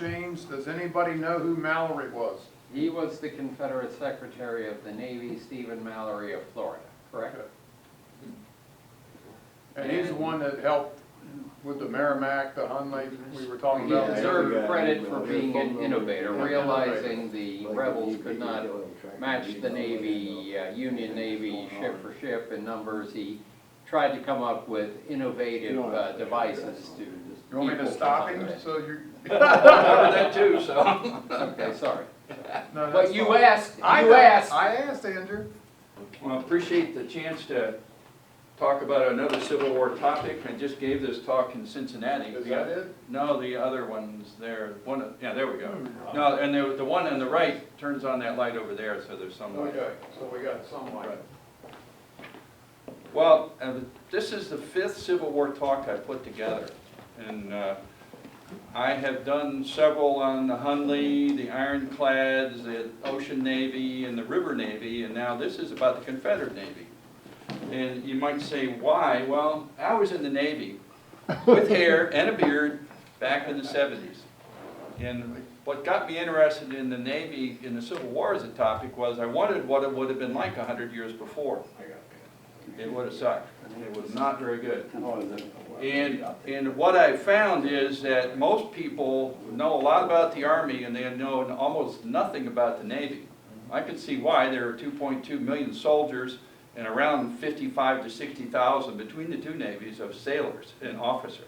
machines. Does anybody know who Mallory was? He was the Confederate Secretary of the Navy, Stephen Mallory of Florida, correct? Okay. And he's the one that helped with the Merrimack, the Hunley we were talking He about. deserved credit for being an innovator, realizing the rebels could not match the Navy, Union Navy, ship for ship in numbers. He tried to come up with innovative devices to. You want me to stop him? So you. Covered that too, so. Okay, sorry. No, that's But you fine. asked, I you asked. asked Andrew. Well, I appreciate the chance to talk about another Civil War topic. I just gave this talk in Cincinnati. Is that it? No, the other one's there. One, yeah, there we go. No, and the one on the right turns on that light over there, so there's some light. Okay, so we got some light. Right. Well, this is the 5th Civil War talk I put together, and I have done several on the Hunley, the Ironclads, the Ocean Navy, and the River Navy, and now this is about the Confederate Navy. And you might say, why? Well, I was in the Navy with hair and a beard back in the 70s. And what got me interested in the Navy in the Civil War as a topic was I wondered what it would have been like 100 years before. It would have sucked. It was not very good. And what I found is that most people know a lot about the Army and they know almost nothing about the Navy. I can see why. There are 2.2 million soldiers and around 55 to 60,000 between the two navies of sailors and officers.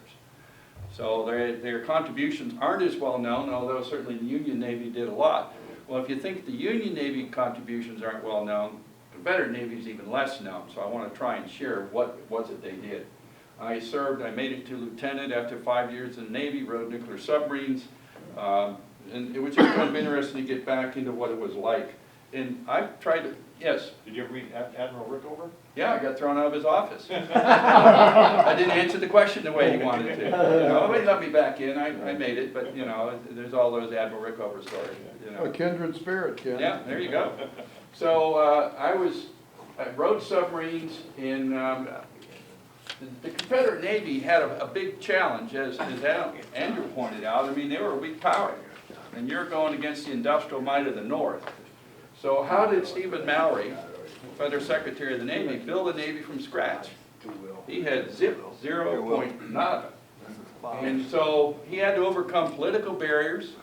So their contributions aren't as well known, although certainly the Union Navy did a lot. Well, if you think the Union Navy contributions aren't well known, Confederate Navy is even less known, so I want to try and share what was it they did. I made it to lieutenant after 5 years in the Navy, rode nuclear submarines, and it was just kind of interesting to get back into what it was like. And I've tried to, yes? Did you ever read Admiral Rickover? Yeah, I got thrown out of his office. I didn't answer the question the way he wanted to. You know, he let me back in, I made it, but you know, there's all those Admiral Rickover stories. You know. A kindred spirit, Ken. Yeah, there you go. So I rode submarines in, the Confederate Navy had a big challenge, as Andrew pointed out. I mean, they were a weak power, and you're going against the industrial might of the North. So how did Stephen Mallory, Confederate Secretary of the Navy, build a Navy from scratch? He had zero point nada. And so he had to overcome political barriers,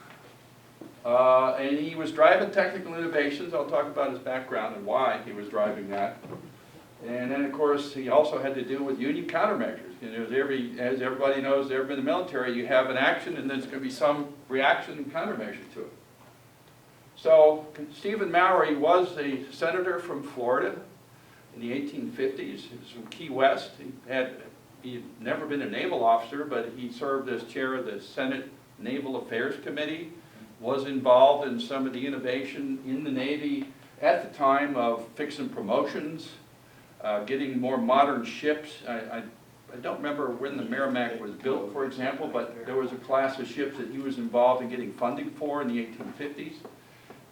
and he was driving technical innovations. I'll talk about his background and why he was driving that. And then, of course, he also had to deal with Union countermeasures. You know, as everybody knows, ever been in the military, you have an action and there's going to be some reaction and countermeasure to it. So Stephen Mallory was a senator from Florida in the 1850s. He was from Key West. He had never been a naval officer, but he served as chair of the Senate Naval Affairs Committee, was involved in some of the innovation in the Navy at the time of fixing promotions, getting more modern ships. I don't remember when the Merrimack was built, for example, but there was a class of ships that he was involved in getting funding for in the 1850s.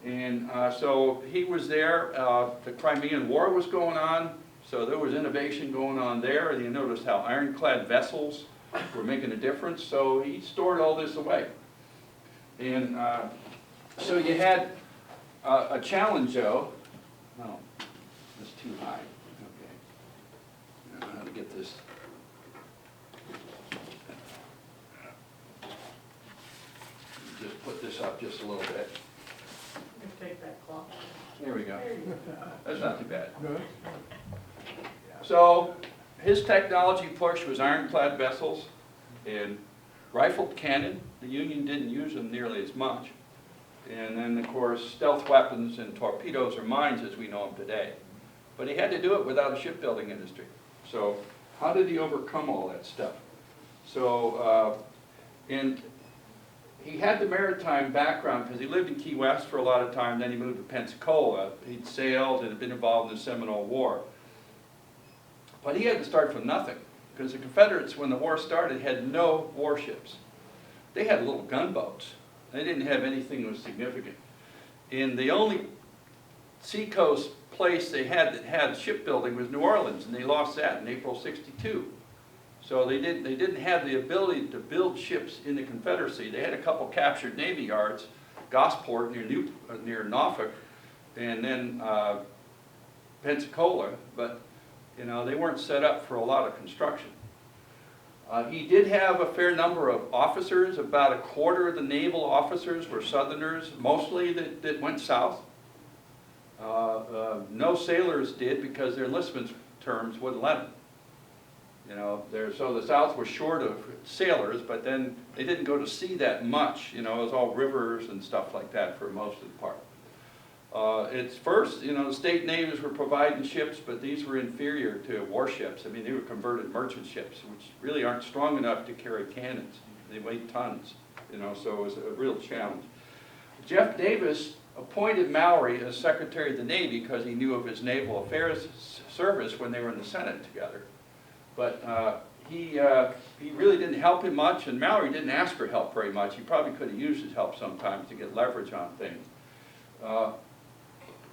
And so he was there. The Crimean War was going on, so there was innovation going on there. And you noticed how ironclad vessels were making a difference. So he stored all this away. And so you had a challenge, though. No, it's too high. Okay. I don't know how to get this. Just put this up just a little bit. Take that clock. There we go. There you go. That's not too bad. Good. So his technology push was ironclad vessels and rifled cannon. The Union didn't use them nearly as much. And then, of course, stealth weapons and torpedoes or mines as we know them today. But he had to do it without a shipbuilding industry. So how did he overcome all that stuff? So, and he had the maritime background because he lived in Key West for a lot of time, then he moved to Pensacola. He'd sailed and had been involved in the Seminole War. But he had to start from nothing because the Confederates, when the war started, had no warships. They had little gunboats. They didn't have anything that was significant. And the only seacoast place they had that had shipbuilding was New Orleans, and they lost that in April '62. So they didn't have the ability to build ships in the Confederacy. They had a couple captured Navy yards, Gosport near Norfolk, and then Pensacola, but you know, they weren't set up for a lot of construction. He did have a fair number of officers. About a quarter of the naval officers were Southerners, mostly that went south. No sailors did because their enlistment terms wouldn't let them. You know, so the South was short of sailors, but then they didn't go to sea that much. You know, it was all rivers and stuff like that for most of the part. It's first, you know, the state navies were providing ships, but these were inferior to warships. I mean, they were converted merchant ships, which really aren't strong enough to carry cannons. They weighed tons, you know, so it was a real challenge. Jeff Davis appointed Mallory as Secretary of the Navy because he knew of his Naval Affairs service when they were in the Senate together. But he really didn't help him much, and Mallory didn't ask for help very much. He probably could have used his help sometimes to get leverage on things.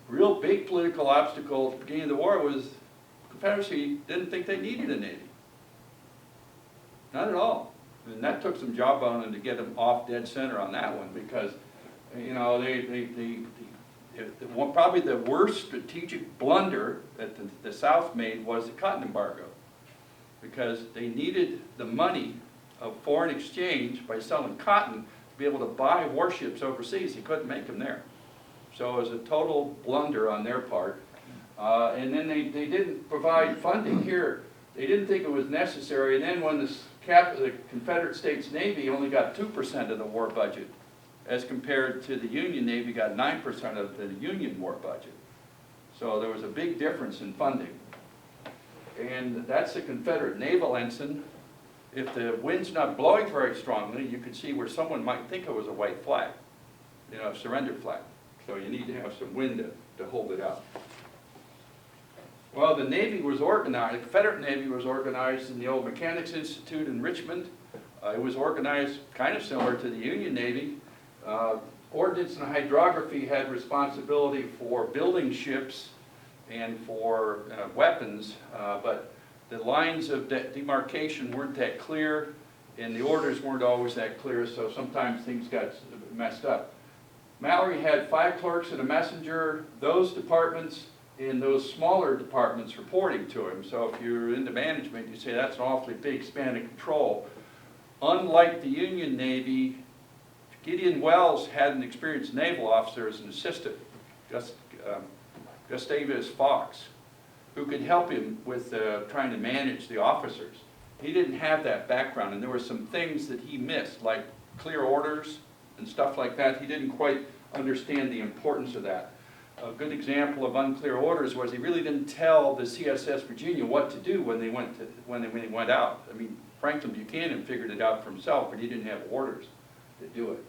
Real big political obstacle at the beginning of the war was the Confederacy didn't think they needed a Navy. Not at all. And that took some jawboning to get them off dead center on that one because, you know, probably the worst strategic blunder that the South made was the cotton embargo, because they needed the money of foreign exchange by selling cotton to be able to buy warships overseas. They couldn't make them there. So it was a total blunder on their part. And then they didn't provide funding here. They didn't think it was necessary. And then when the Confederate States Navy only got 2% of the war budget, as compared to the Union Navy got 9% of the Union war budget. So there was a big difference in funding. And that's the Confederate naval ensign. If the wind's not blowing very strongly, you could see where someone might think it was a white flag, you know, a surrender flag. So you need to have some wind to hold it up. Well, the Navy was organized, the Confederate Navy was organized in the old Mechanics Institute in Richmond. It was organized kind of similar to the Union Navy. Ordnance and hydrography had responsibility for building ships and for weapons, but the lines of demarcation weren't that clear, and the orders weren't always that clear, so sometimes things got messed up. Mallory had 5 clerks and a messenger, those departments and those smaller departments reporting to him. So if you're into management, you say that's an awfully big span of control. Unlike the Union Navy, Gideon Wells had an experienced naval officer as an assistant, Gustavus Fox, who could help him with trying to manage the officers. He didn't have that background, and there were some things that he missed, like clear orders and stuff like that. He didn't quite understand the importance of that. A good example of unclear orders was he really didn't tell the CSS Virginia what to do when they went out. I mean, Franklin Buchanan figured it out for himself, but he didn't have orders to do it.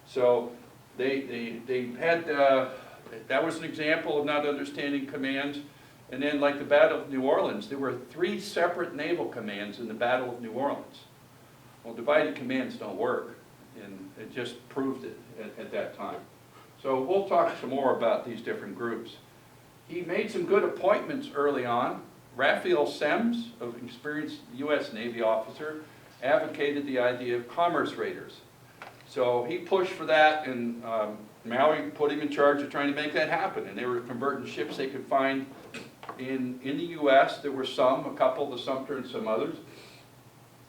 So they had, that was an example of not understanding commands. And then like the Battle of New Orleans, there were 3 separate naval commands in the Battle of New Orleans. Well, divided commands don't work, and it just proved it at that time. So we'll talk some more about these different groups. He made some good appointments early on. Raphael Semmes, an experienced U.S. Navy officer, advocated the idea of commerce raiders. So he pushed for that, and Mallory put him in charge of trying to make that happen. And they were converting ships they could find in the U.S. There were some, a couple, the Sumter and some others.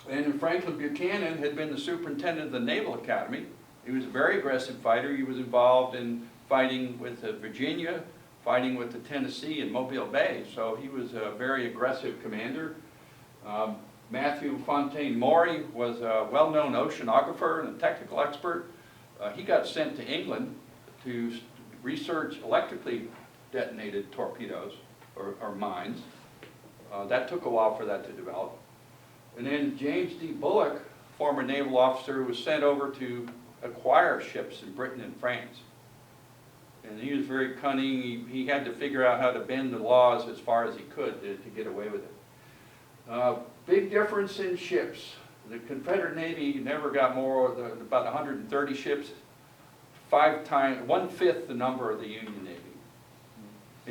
And Franklin Buchanan had been the superintendent of the Naval Academy. He was a very aggressive fighter. He was involved in fighting with Virginia, fighting with the Tennessee and Mobile Bay. So he was a very aggressive commander. Matthew Fontaine Maury was a well-known oceanographer and a technical expert. He got sent to England to research electrically detonated torpedoes or mines. That took a while for that to develop. And then James D. Bullock, former naval officer, was sent over to acquire ships in Britain and France. And he was very cunning. He had to figure out how to bend the laws as far as he could to get away with it. Big difference in ships. The Confederate Navy never got more than about 130 ships, 1/5 the number of the Union Navy.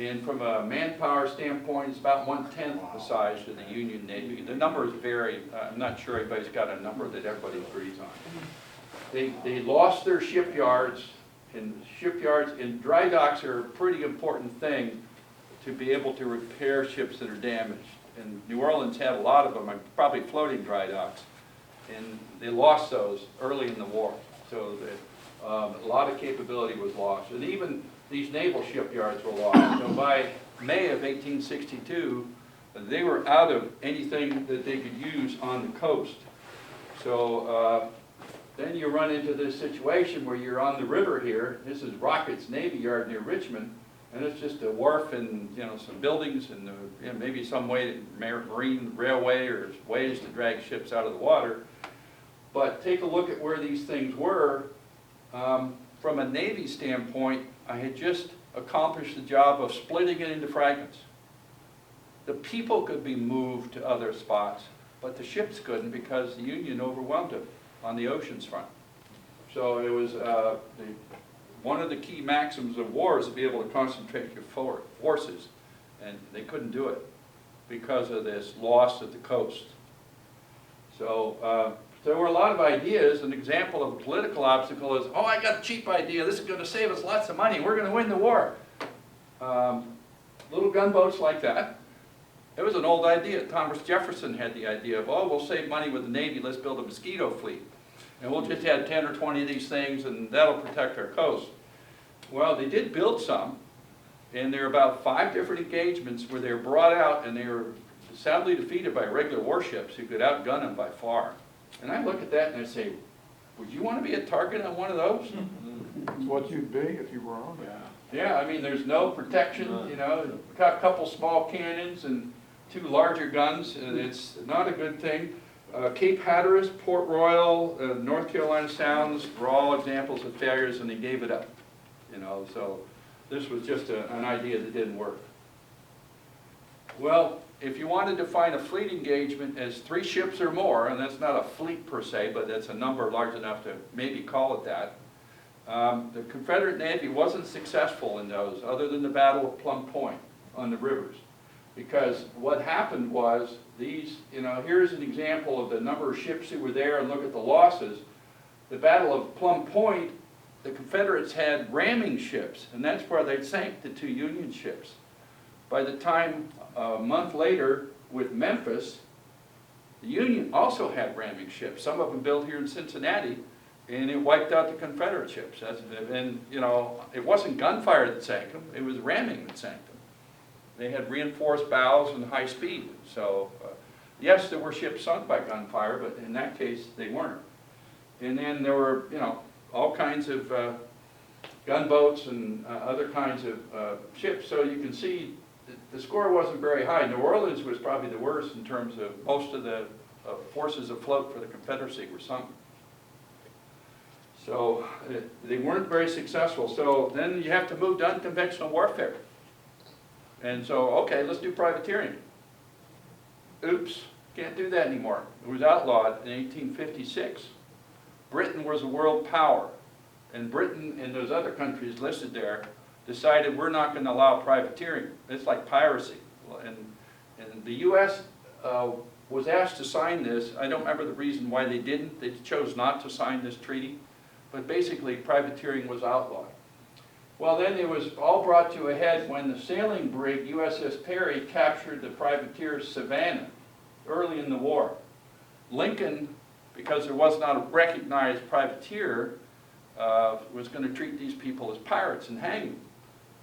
And from a manpower standpoint, it's about 1/10 the size of the Union Navy. The numbers vary. I'm not sure everybody's got a number that everybody agrees on. They lost their shipyards, and dry docks are a pretty important thing to be able to repair ships that are damaged. And New Orleans had a lot of them, probably floating dry docks, and they lost those early in the war. So that, a lot of capability was lost. And even these naval shipyards were lost. So by May of 1862, they were out of anything that they could use on the coast. So then you run into this situation where you're on the river here. This is Rocket's Navy Yard near Richmond, and it's just a wharf and some buildings and maybe some way to marine railway or ways to drag ships out of the water. But take a look at where these things were. From a Navy standpoint, I had just accomplished the job of splitting it into fragments. The people could be moved to other spots, but the ships couldn't because the Union overwhelmed them on the oceans front. So it was one of the key maxims of war is to be able to concentrate your forces, and they couldn't do it because of this loss at the coast. So there were a lot of ideas. An example of a political obstacle is, oh, I got a cheap idea. This is going to save us lots of money. We're going to win the war. Little gunboats like that. It was an old idea. Thomas Jefferson had the idea of, oh, we'll save money with the Navy. Let's build a mosquito fleet. And we'll just add 10 or 20 of these things, and that'll protect our coast. Well, they did build some, and there were about 5 different engagements where they were brought out, and they were sadly defeated by regular warships who could outgun them by far. And I look at that and I say, would you want to be a target on one of those? It's what you'd be if you were on it. Yeah, I mean, there's no protection, got a couple small cannons and 2 larger guns, and it's not a good thing. Cape Hatteras, Port Royal, North Carolina Sounds were all examples of failures, and they gave it up. So this was just an idea that didn't work. Well, if you want to define a fleet engagement as 3 ships or more, and that's not a fleet per se, but that's a number large enough to maybe call it that, the Confederate Navy wasn't successful in those other than the Battle of Plum Point on the rivers. Because what happened was these, here's an example of the number of ships that were there, and look at the losses. The Battle of Plum Point, the Confederates had ramming ships, and that's where they sank the 2 Union ships. By the time a month later with Memphis, the Union also had ramming ships, some of them built here in Cincinnati, and it wiped out the Confederate ships. And it wasn't gunfire that sank them, it was ramming that sank them. They had reinforced bows and high speed. So yes, there were ships sunk by gunfire, but in that case they weren't. And then there were all kinds of gunboats and other kinds of ships. So you can see the score wasn't very high. New Orleans was probably the worst in terms of most of the forces afloat for the Confederacy were sunk. So they weren't very successful. So then you have to move to unconventional warfare. And so, okay, let's do privateering. Oops, can't do that anymore. It was outlawed in 1856. Britain was a world power. And Britain and those other countries listed there decided we're not going to allow privateering. It's like piracy. And the U.S. Was asked to sign this. I don't remember the reason why they didn't. They chose not to sign this treaty. But basically, privateering was outlawed. Well, then it was all brought to a head when the sailing brig USS Perry captured the privateer Savannah early in the war. Lincoln, because there was not a recognized privateer, was going to treat these people as pirates and hang them.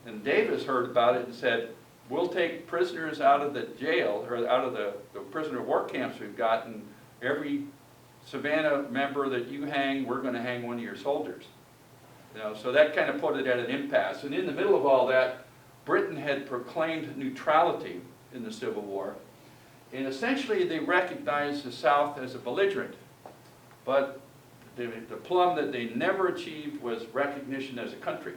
And Davis heard about it and said, we'll take prisoners out of the jail, or out of the prisoner of war camps we've got, and every Savannah member that you hang, we're going to hang one of your soldiers. So that kind of put it at an impasse. And in the middle of all that, Britain had proclaimed neutrality in the Civil War. And essentially they recognized the South as a belligerent. But the plum that they never achieved was recognition as a country.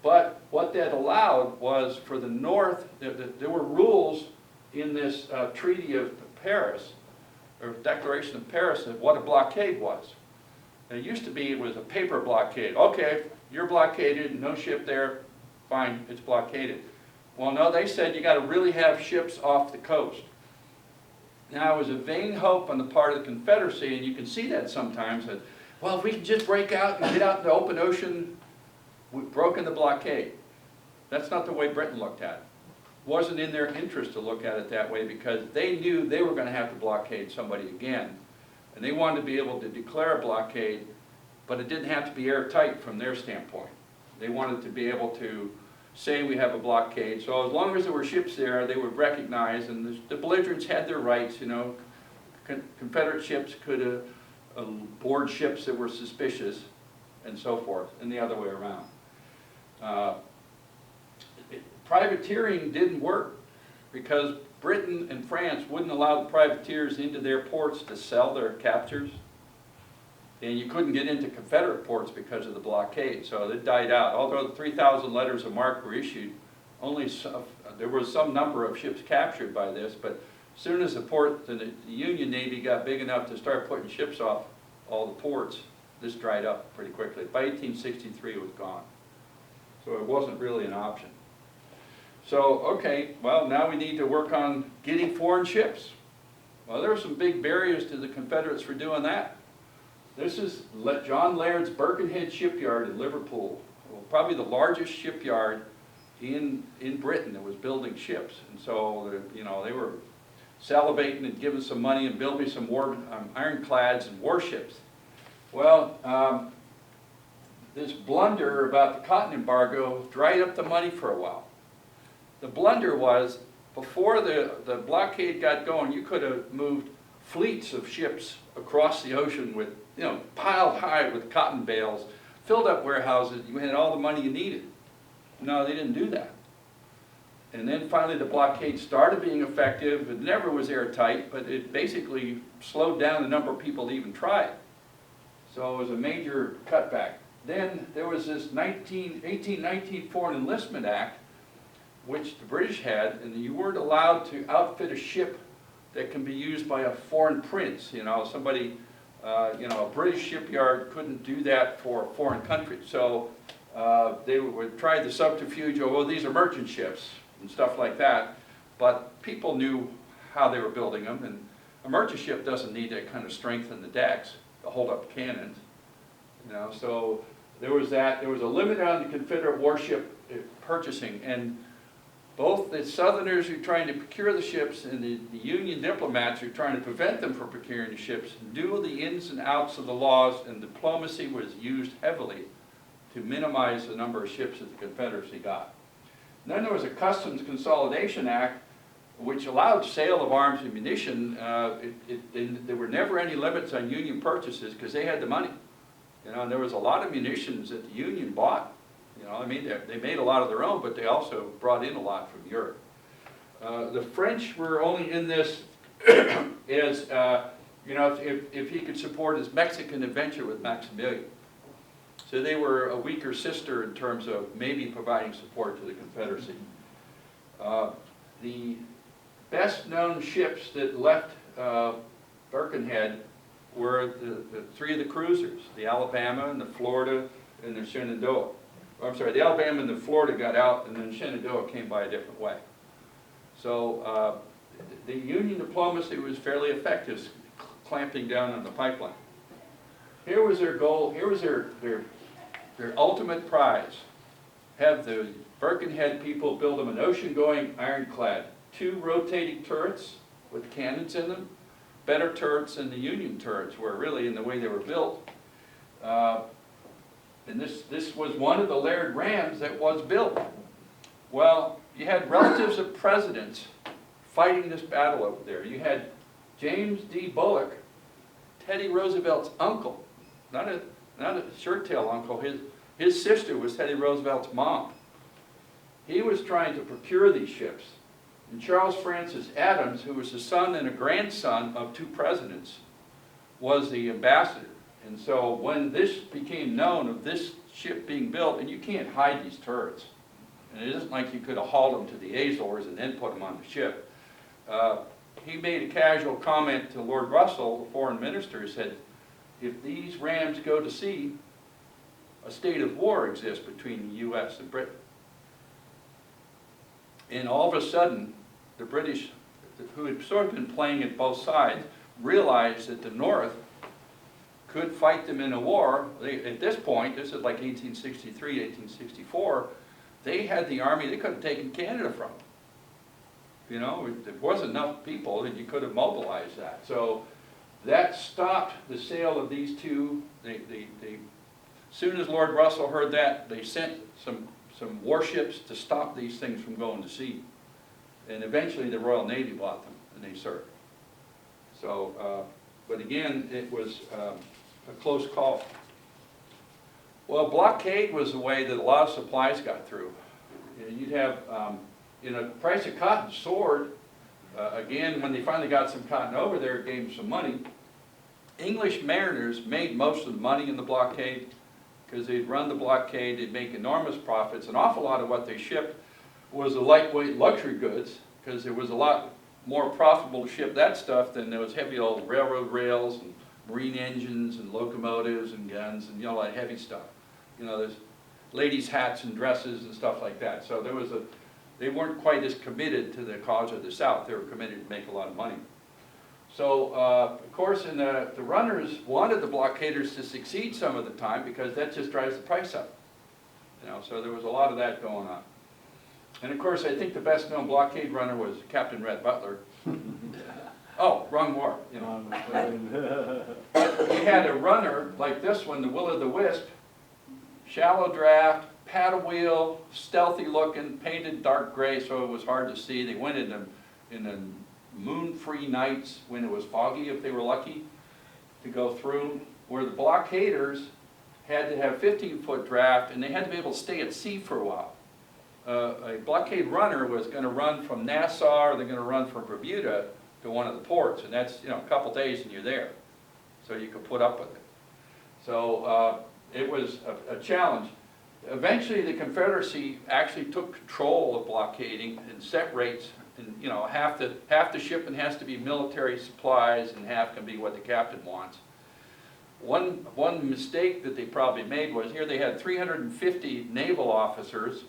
But what that allowed was for the North, there were rules in this Treaty of Paris, or Declaration of Paris, of what a blockade was. And it used to be it was a paper blockade. Okay, you're blockaded, no ship there, fine, it's blockaded. Well, no, they said you got to really have ships off the coast. Now, it was a vain hope on the part of the Confederacy, and you can see that sometimes, that, well, if we can just break out and get out in the open ocean, we've broken the blockade. That's not the way Britain looked at it. It wasn't in their interest to look at it that way, because they knew they were going to have to blockade somebody again. And they wanted to be able to declare a blockade, but it didn't have to be airtight from their standpoint. They wanted to be able to say we have a blockade. So as long as there were ships there, they would recognize, and the belligerents had their rights, you know. Confederate ships could board ships that were suspicious, and so forth, and the other way around. Privateering didn't work because Britain and France wouldn't allow the privateers into their ports to sell their captures. And you couldn't get into Confederate ports because of the blockade, so it died out. Although the 3,000 letters of marque were issued, there was some number of ships captured by this, but as soon as the Union Navy got big enough to start putting ships off all the ports, this dried up pretty quickly. By 1863 it was gone. So it wasn't really an option. So, okay, well, now we need to work on getting foreign ships. Well, there were some big barriers to the Confederates for doing that. This is John Laird's Birkenhead shipyard in Liverpool, probably the largest shipyard in Britain that was building ships. And so, you know, they were salivating and giving some money and building some ironclads and warships. Well, this blunder about the cotton embargo dried up the money for a while. The blunder was, before the blockade got going, you could have moved fleets of ships across the ocean with, you know, piled high with cotton bales, filled up warehouses, you had all the money you needed. No, they didn't do that. And then finally the blockade started being effective. It never was airtight, but it basically slowed down the number of people that even tried. So it was a major cutback. Then there was this 1819 Foreign Enlistment Act, which the British had, and you weren't allowed to outfit a ship that can be used by a foreign prince. You know, somebody, you know, a British shipyard couldn't do that for a foreign country. So they would try the subterfuge of, well, these are merchant ships and stuff like that. But people knew how they were building them, and a merchant ship doesn't need that kind of strength in the decks to hold up cannons. You know, so there was that. There was a limit on the Confederate warship purchasing, and both the Southerners who were trying to procure the ships and the Union diplomats who were trying to prevent them from procuring the ships knew the ins and outs of the laws, and diplomacy was used heavily to minimize the number of ships that the Confederacy got. And then there was a Customs Consolidation Act which allowed sale of arms and munition. There were never any limits on Union purchases because they had the money. You know, and there was a lot of munitions that the Union bought. You know, I mean, they made a lot of their own, but they also brought in a lot from Europe. The French were only in this as, you know, if he could support his Mexican adventure with Maximilian. So they were a weaker sister in terms of maybe providing support to the Confederacy. The best known ships that left Birkenhead were the three of the cruisers, the Alabama and the Florida and the Shenandoah. I'm sorry, the Alabama and the Florida got out, and then Shenandoah came by a different way. So the Union diplomacy was fairly effective, clamping down on the pipeline. Here was their goal, here was their ultimate prize. Have the Birkenhead people build them an ocean-going ironclad, 2 rotating turrets with cannons in them, better turrets than the Union turrets were really in the way they were built. And this was one of the Laird rams that was built. Well, you had relatives of presidents fighting this battle over there. You had James D. Bullock, Teddy Roosevelt's uncle, not a shirt-tail uncle. His sister was Teddy Roosevelt's mom. He was trying to procure these ships. And Charles Francis Adams, who was the son and a grandson of 2 presidents, was the ambassador. And so when this became known of this ship being built, and you can't hide these turrets, and it isn't like you could have hauled them to the Azores and then put them on the ship. He made a casual comment to Lord Russell, the foreign minister, who said, if these rams go to sea, a state of war exists between the U.S. and Britain. And all of a sudden, the British, who had sort of been playing at both sides, realized that the North could fight them in a war. At this point, this is like 1863, 1864, they had the army they could have taken Canada from. You know, there wasn't enough people and you could have mobilized that. So that stopped the sale of these two. As soon as Lord Russell heard that, they sent some warships to stop these things from going to sea. And eventually the Royal Navy bought them and they served. So, but again, it was a close call. Well, blockade was the way that a lot of supplies got through. You'd have, the price of cotton soared. Again, when they finally got some cotton over there, it gave them some money. English mariners made most of the money in the blockade because they'd run the blockade, they'd make enormous profits. An awful lot of what they shipped was the lightweight luxury goods because it was a lot more profitable to ship that stuff than those heavy old railroad rails and marine engines and locomotives and guns and, you know, like heavy stuff. You know, there's ladies' hats and dresses and stuff like that. So there was they weren't quite as committed to the cause of the South. They were committed to make a lot of money. So, of course, the runners wanted the blockaders to succeed some of the time because that just drives the price up. You know, so there was a lot of that going on. And of course, I think the best known blockade runner was Captain Red Butler. Oh, wrong war. You know. We had a runner like this one, the Will-o'-the-Wisp, shallow draft, paddle wheel, stealthy looking, painted dark gray so it was hard to see. They went in the moon-free nights when it was foggy, if they were lucky, to go through, where the blockaders had to have 15-foot draft and they had to be able to stay at sea for a while. A blockade runner was going to run from Nassau or they're going to run from Bermuda to one of the ports, and that's, you know, a couple days and you're there. So you could put up with it. So it was a challenge. Eventually the Confederacy actually took control of blockading and set rates, and you know, half the shipment has to be military supplies and half can be what the captain wants. One mistake that they probably made was here they had 350 naval officers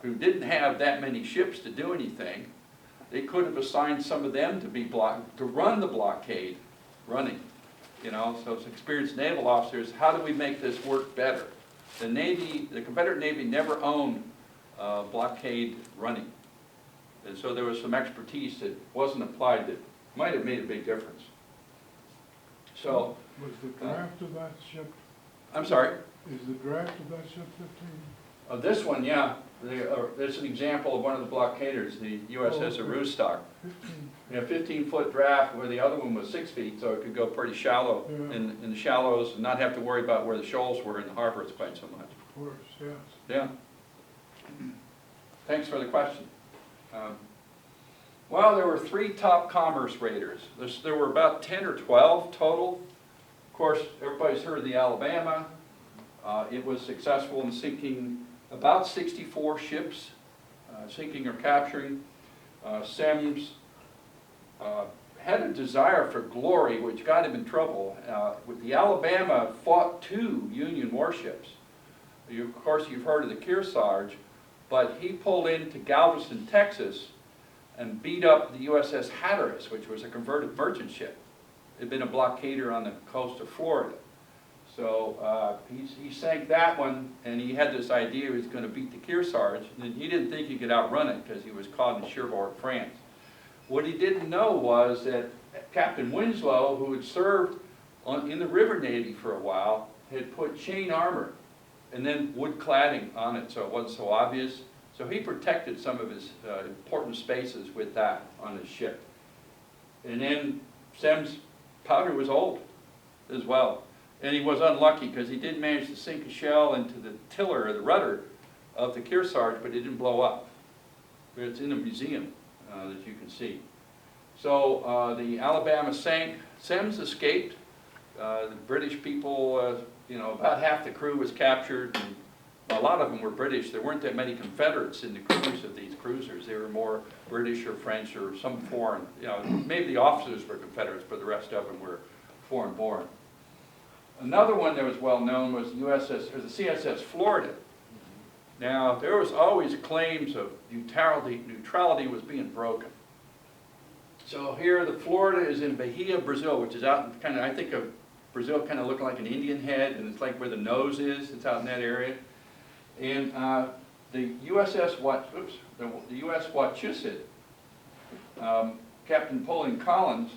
who didn't have that many ships to do anything. They could have assigned some of them to run the blockade running. You know, so it's experienced naval officers. How do we make this work better? The Navy, the Confederate Navy never owned blockade running. And so there was some expertise that wasn't applied that might have made a big difference. So. Was the draft of that ship? I'm sorry? Is the draft of that ship 15? This one, yeah. There's an example of one of the blockaders, the USS Aroostook. 15. Yeah, 15-foot draft where the other one was 6 feet, so it could go pretty shallow in the shallows and not have to worry about where the shoals were in the harbor quite so much. Of course, yes. Yeah. Thanks for the question. Well, there were 3 top commerce raiders. There were about 10 or 12 total. Of course, everybody's heard of the Alabama. It was successful in sinking about 64 ships, sinking or capturing. Semmes had a desire for glory, which got him in trouble. With the Alabama fought 2 Union warships. Of course, you've heard of the Kearsarge, but he pulled into Galveston, Texas, and beat up the USS Hatteras, which was a converted merchant ship. It had been a blockader on the coast of Florida. So he sank that one, and he had this idea he was going to beat the Kearsarge, and he didn't think he could outrun it because he was caught in Cherbourg, France. What he didn't know was that Captain Winslow, who had served in the River Navy for a while, had put chain armor and then wood cladding on it so it wasn't so obvious. So he protected some of his important spaces with that on his ship. And then Semmes' powder was old as well. And he was unlucky because he did manage to sink a shell into the tiller or the rudder of the Kearsarge, but it didn't blow up. It's in a museum that you can see. So the Alabama sank. Semmes escaped. The British people, you know, about half the crew was captured. And a lot of them were British. There weren't that many Confederates in the crews of these cruisers. They were more British or French or some foreign. You know, maybe the officers were Confederates, but the rest of them were foreign-born. Another one that was well known was the CSS Florida. Now, there was always claims of neutrality was being broken. So here, the Florida is in Bahia, Brazil, which is out kind of, I think of Brazil kind of looking like an Indian head, and it's like where the nose is, it's out in that area. And the USS Wachusett, Captain Pauline Collins,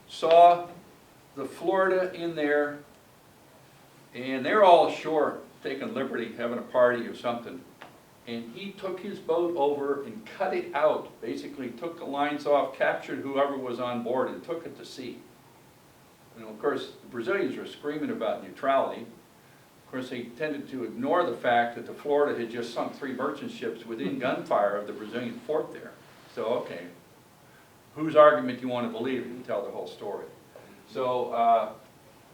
saw the Florida in there, and they're all ashore taking liberty, having a party or something. And he took his boat over and cut it out, basically took the lines off, captured whoever was on board and took it to sea. And of course, the Brazilians were screaming about neutrality. Of course, they tended to ignore the fact that the Florida had just sunk 3 merchant ships within gunfire of the Brazilian fort there. So, okay, whose argument do you want to believe if you tell the whole story? So,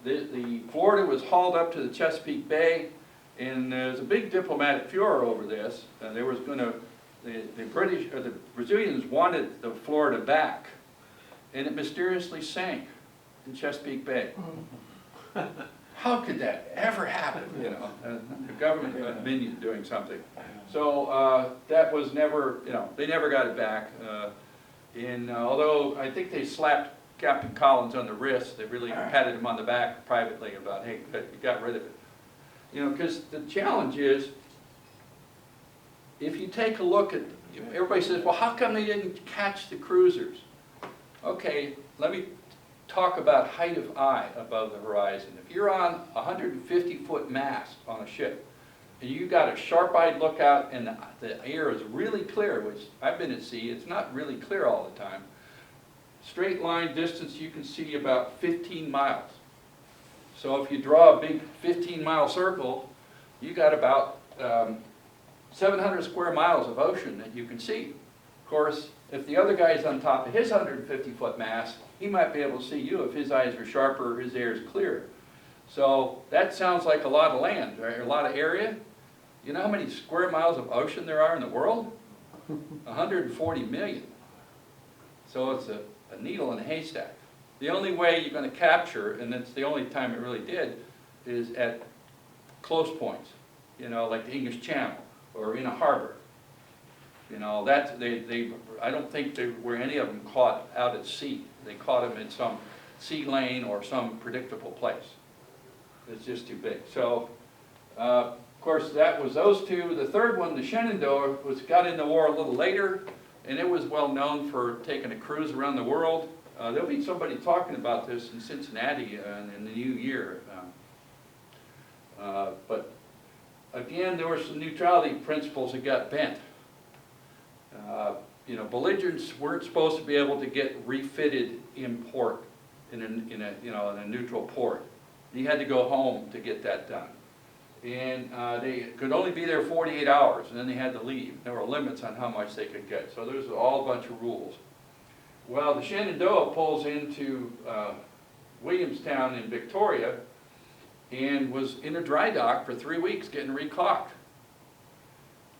the Florida was hauled up to the Chesapeake Bay, and there's a big diplomatic furor over this. There was going to, the Brazilians wanted the Florida back, and it mysteriously sank in Chesapeake Bay. How could that ever happen? You know, the government minion doing something. So that was never, you know, they never got it back. Although I think they slapped Captain Collins on the wrist, they really patted him on the back privately about, hey, you got rid of it. You know, because the challenge is, if you take a look at, everybody says, well, how come they didn't catch the cruisers? Okay, let me talk about height of eye above the horizon. If you're on a 150-foot mast on a ship, and you got a sharp-eyed lookout and the air is really clear, which I've been at sea, it's not really clear all the time. Straight line distance, you can see about 15 miles. So if you draw a big 15-mile circle, you got about 700 square miles of ocean that you can see. Of course, if the other guy's on top of his 150-foot mast, he might be able to see you if his eyes are sharper, his air is clear. So that sounds like a lot of land, right? A lot of area. You know how many square miles of ocean there are in the world? 140 million. So it's a needle in a haystack. The only way you're going to capture, and it's the only time it really did, is at close points. You know, like the English Channel or in a harbor. You know, that's, I don't think there were any of them caught out at sea. They caught them in some sea lane or some predictable place. It's just too big. So, of course, that was those two. The third one, the Shenandoah, got in the war a little later, and it was well known for taking a cruise around the world. There'll be somebody talking about this in Cincinnati in the new year. But again, there were some neutrality principles that got bent. You know, belligerents weren't supposed to be able to get refitted in port, in a neutral port. You had to go home to get that done. And they could only be there 48 hours, and then they had to leave. There were limits on how much they could get. So there's all a bunch of rules. Well, the Shenandoah pulls into Williamstown in Victoria and was in a dry dock for 3 weeks getting recaulked.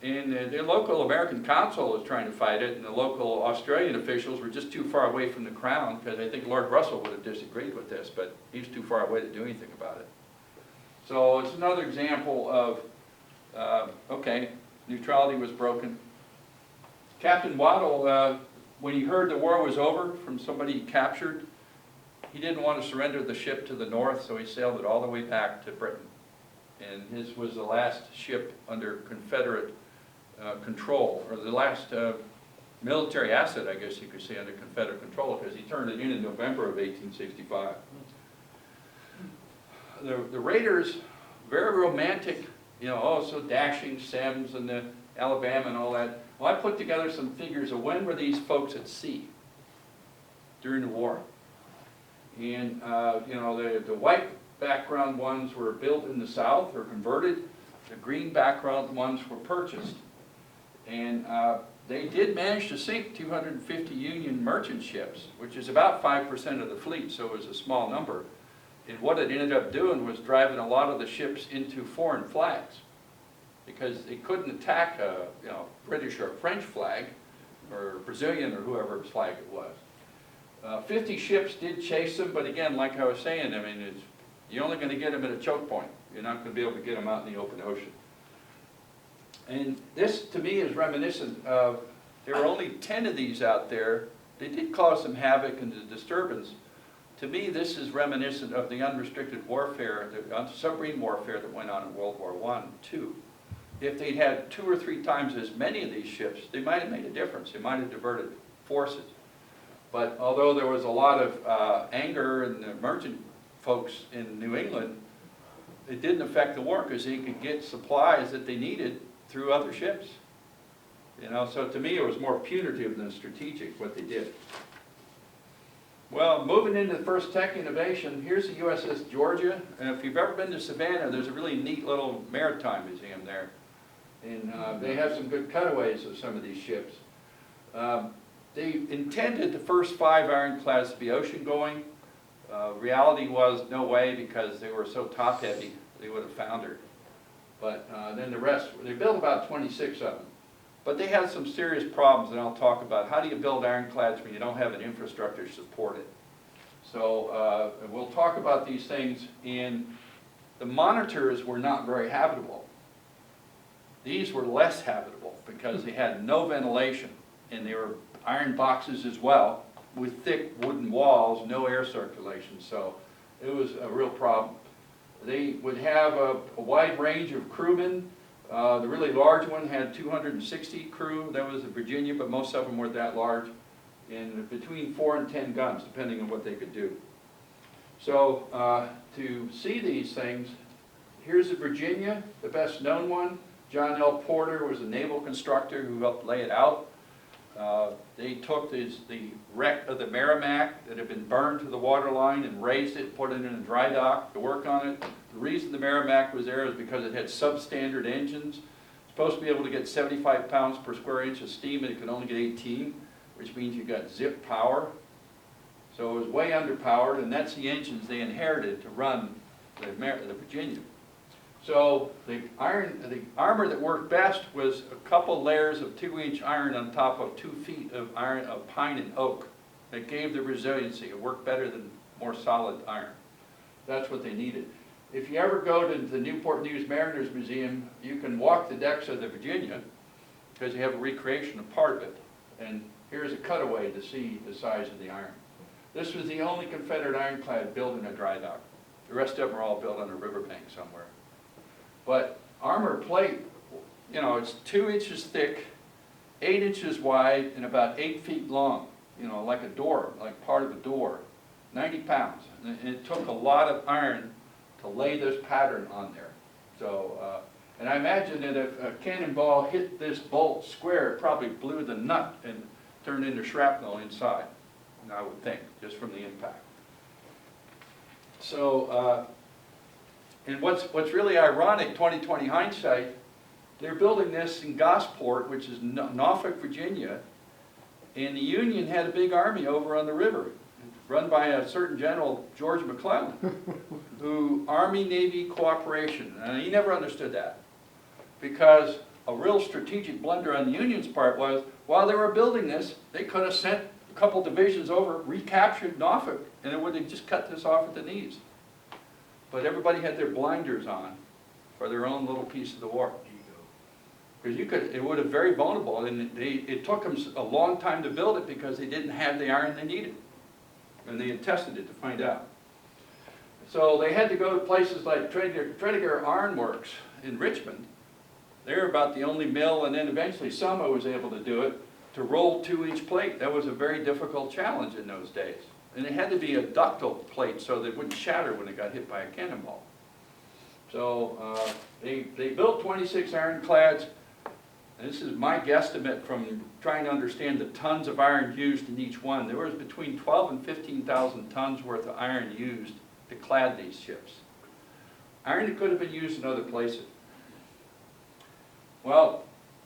And the local American consul was trying to fight it, and the local Australian officials were just too far away from the Crown, because I think Lord Russell would have disagreed with this, but he was too far away to do anything about it. So it's another example of, okay, neutrality was broken. Captain Waddell, when he heard the war was over from somebody he captured, he didn't want to surrender the ship to the north, so he sailed it all the way back to Britain. And his was the last ship under Confederate control, or the last military asset, I guess you could say, under Confederate control, because he turned it in November of 1865. The Raiders, very romantic, you know, oh, so dashing, Semmes and the Alabama and all that. Well, I put together some figures of when were these folks at sea during the war. And, you know, the white background ones were built in the South or converted. The green background ones were purchased. And they did manage to sink 250 Union merchant ships, which is about 5% of the fleet, so it was a small number. And what it ended up doing was driving a lot of the ships into foreign flags, because they couldn't attack a British or French flag, or Brazilian or whoever's flag it was. 50 ships did chase them, but again, like I was saying, I mean, you're only going to get them at a choke point. You're not going to be able to get them out in the open ocean. And this, to me, is reminiscent of, there were only 10 of these out there. They did cause some havoc and the disturbance. To me, this is reminiscent of the unrestricted warfare, the submarine warfare that went on in World War I, II. If they'd had 2 or 3 times as many of these ships, they might have made a difference. They might have diverted forces. But although there was a lot of anger in the merchant folks in New England, it didn't affect the war because they could get supplies that they needed through other ships. You know, so to me it was more punitive than strategic what they did. Well, moving into the first tech innovation, here's the USS Georgia. And if you've ever been to Savannah, there's a really neat little maritime museum there. And they have some good cutaways of some of these ships. They intended the first 5 ironclads to be ocean-going. Reality was no way because they were so top-heavy, they would have foundered. But then the rest, they built about 26 of them. But they had some serious problems, and I'll talk about how do you build ironclads when you don't have an infrastructure to support it. So we'll talk about these things, and the monitors were not very habitable. These were less habitable because they had no ventilation, and they were iron boxes as well, with thick wooden walls, no air circulation, so it was a real problem. They would have a wide range of crewmen. The really large one had 260 crew. That was the Virginia, but most of them weren't that large. And between 4 and 10 guns, depending on what they could do. So to see these things, here's the Virginia, the best known one. John L. Porter was a naval constructor who helped lay it out. They took the wreck of the Merrimack that had been burned to the waterline and raised it, put it in a dry dock to work on it. The reason the Merrimack was there is because it had substandard engines. It's supposed to be able to get 75 pounds per square inch of steam, and it could only get 18, which means you got zip power. So it was way underpowered, and that's the engines they inherited to run the Virginia. So the armor that worked best was a couple layers of 2-inch iron on top of 2 feet of iron of pine and oak. That gave the resiliency. It worked better than more solid iron. That's what they needed. If you ever go to the Newport News Mariners Museum, you can walk the decks of the Virginia because you have a recreation of part of it. And here's a cutaway to see the size of the iron. This was the only Confederate ironclad built in a dry dock. The rest of them are all built on a riverbank somewhere. But armor plate, you know, it's 2 inches thick, 8 inches wide, and about 8 feet long. You know, like a door, like part of a door. 90 pounds. And it took a lot of iron to lay this pattern on there. So, and I imagine that if a cannonball hit this bolt square, it probably blew the nut and turned into shrapnel inside, I would think, just from the impact. So, and what's really ironic, 20/20 hindsight, they're building this in Gosport, which is Norfolk, Virginia, and the Union had a big army over on the river, run by a certain General George McClellan, who Army-Navy cooperation, and he never understood that, because a real strategic blunder on the Union's part was, while they were building this, they could have sent a couple divisions over, recaptured Norfolk, and it would have just cut this off at the knees. But everybody had their blinders on for their own little piece of the war. Because it would have very vulnerable, and it took them a long time to build it because they didn't have the iron they needed. And they had tested it to find out. So they had to go to places like Tredegar Iron Works in Richmond. They're about the only mill, and then eventually Selma was able to do it, to roll 2-inch plate. That was a very difficult challenge in those days. And it had to be a ductile plate so that it wouldn't shatter when it got hit by a cannonball. So they built 26 ironclads. And this is my guesstimate from trying to understand the tons of iron used in each one. There was between 12 and 15,000 tons worth of iron used to clad these ships. Iron that could have been used in other places. Well,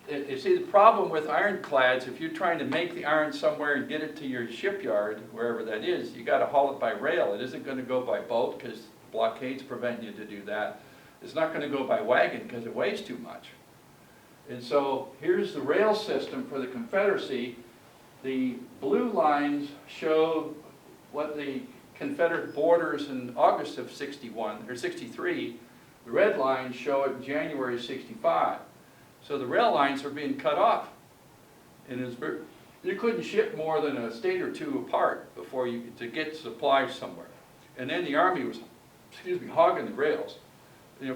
you see, the problem with ironclads, if you're trying to make the iron somewhere and get it to your shipyard, wherever that is, you got to haul it by rail. It isn't going to go by boat because blockades prevent you to do that. It's not going to go by wagon because it weighs too much. And so here's the rail system for the Confederacy. The blue lines show what the Confederate borders in August of 61 or 63. The red lines show it in January of 65. So the rail lines are being cut off. And you couldn't ship more than a state or two apart before to get supplies somewhere. And then the Army was, hogging the rails,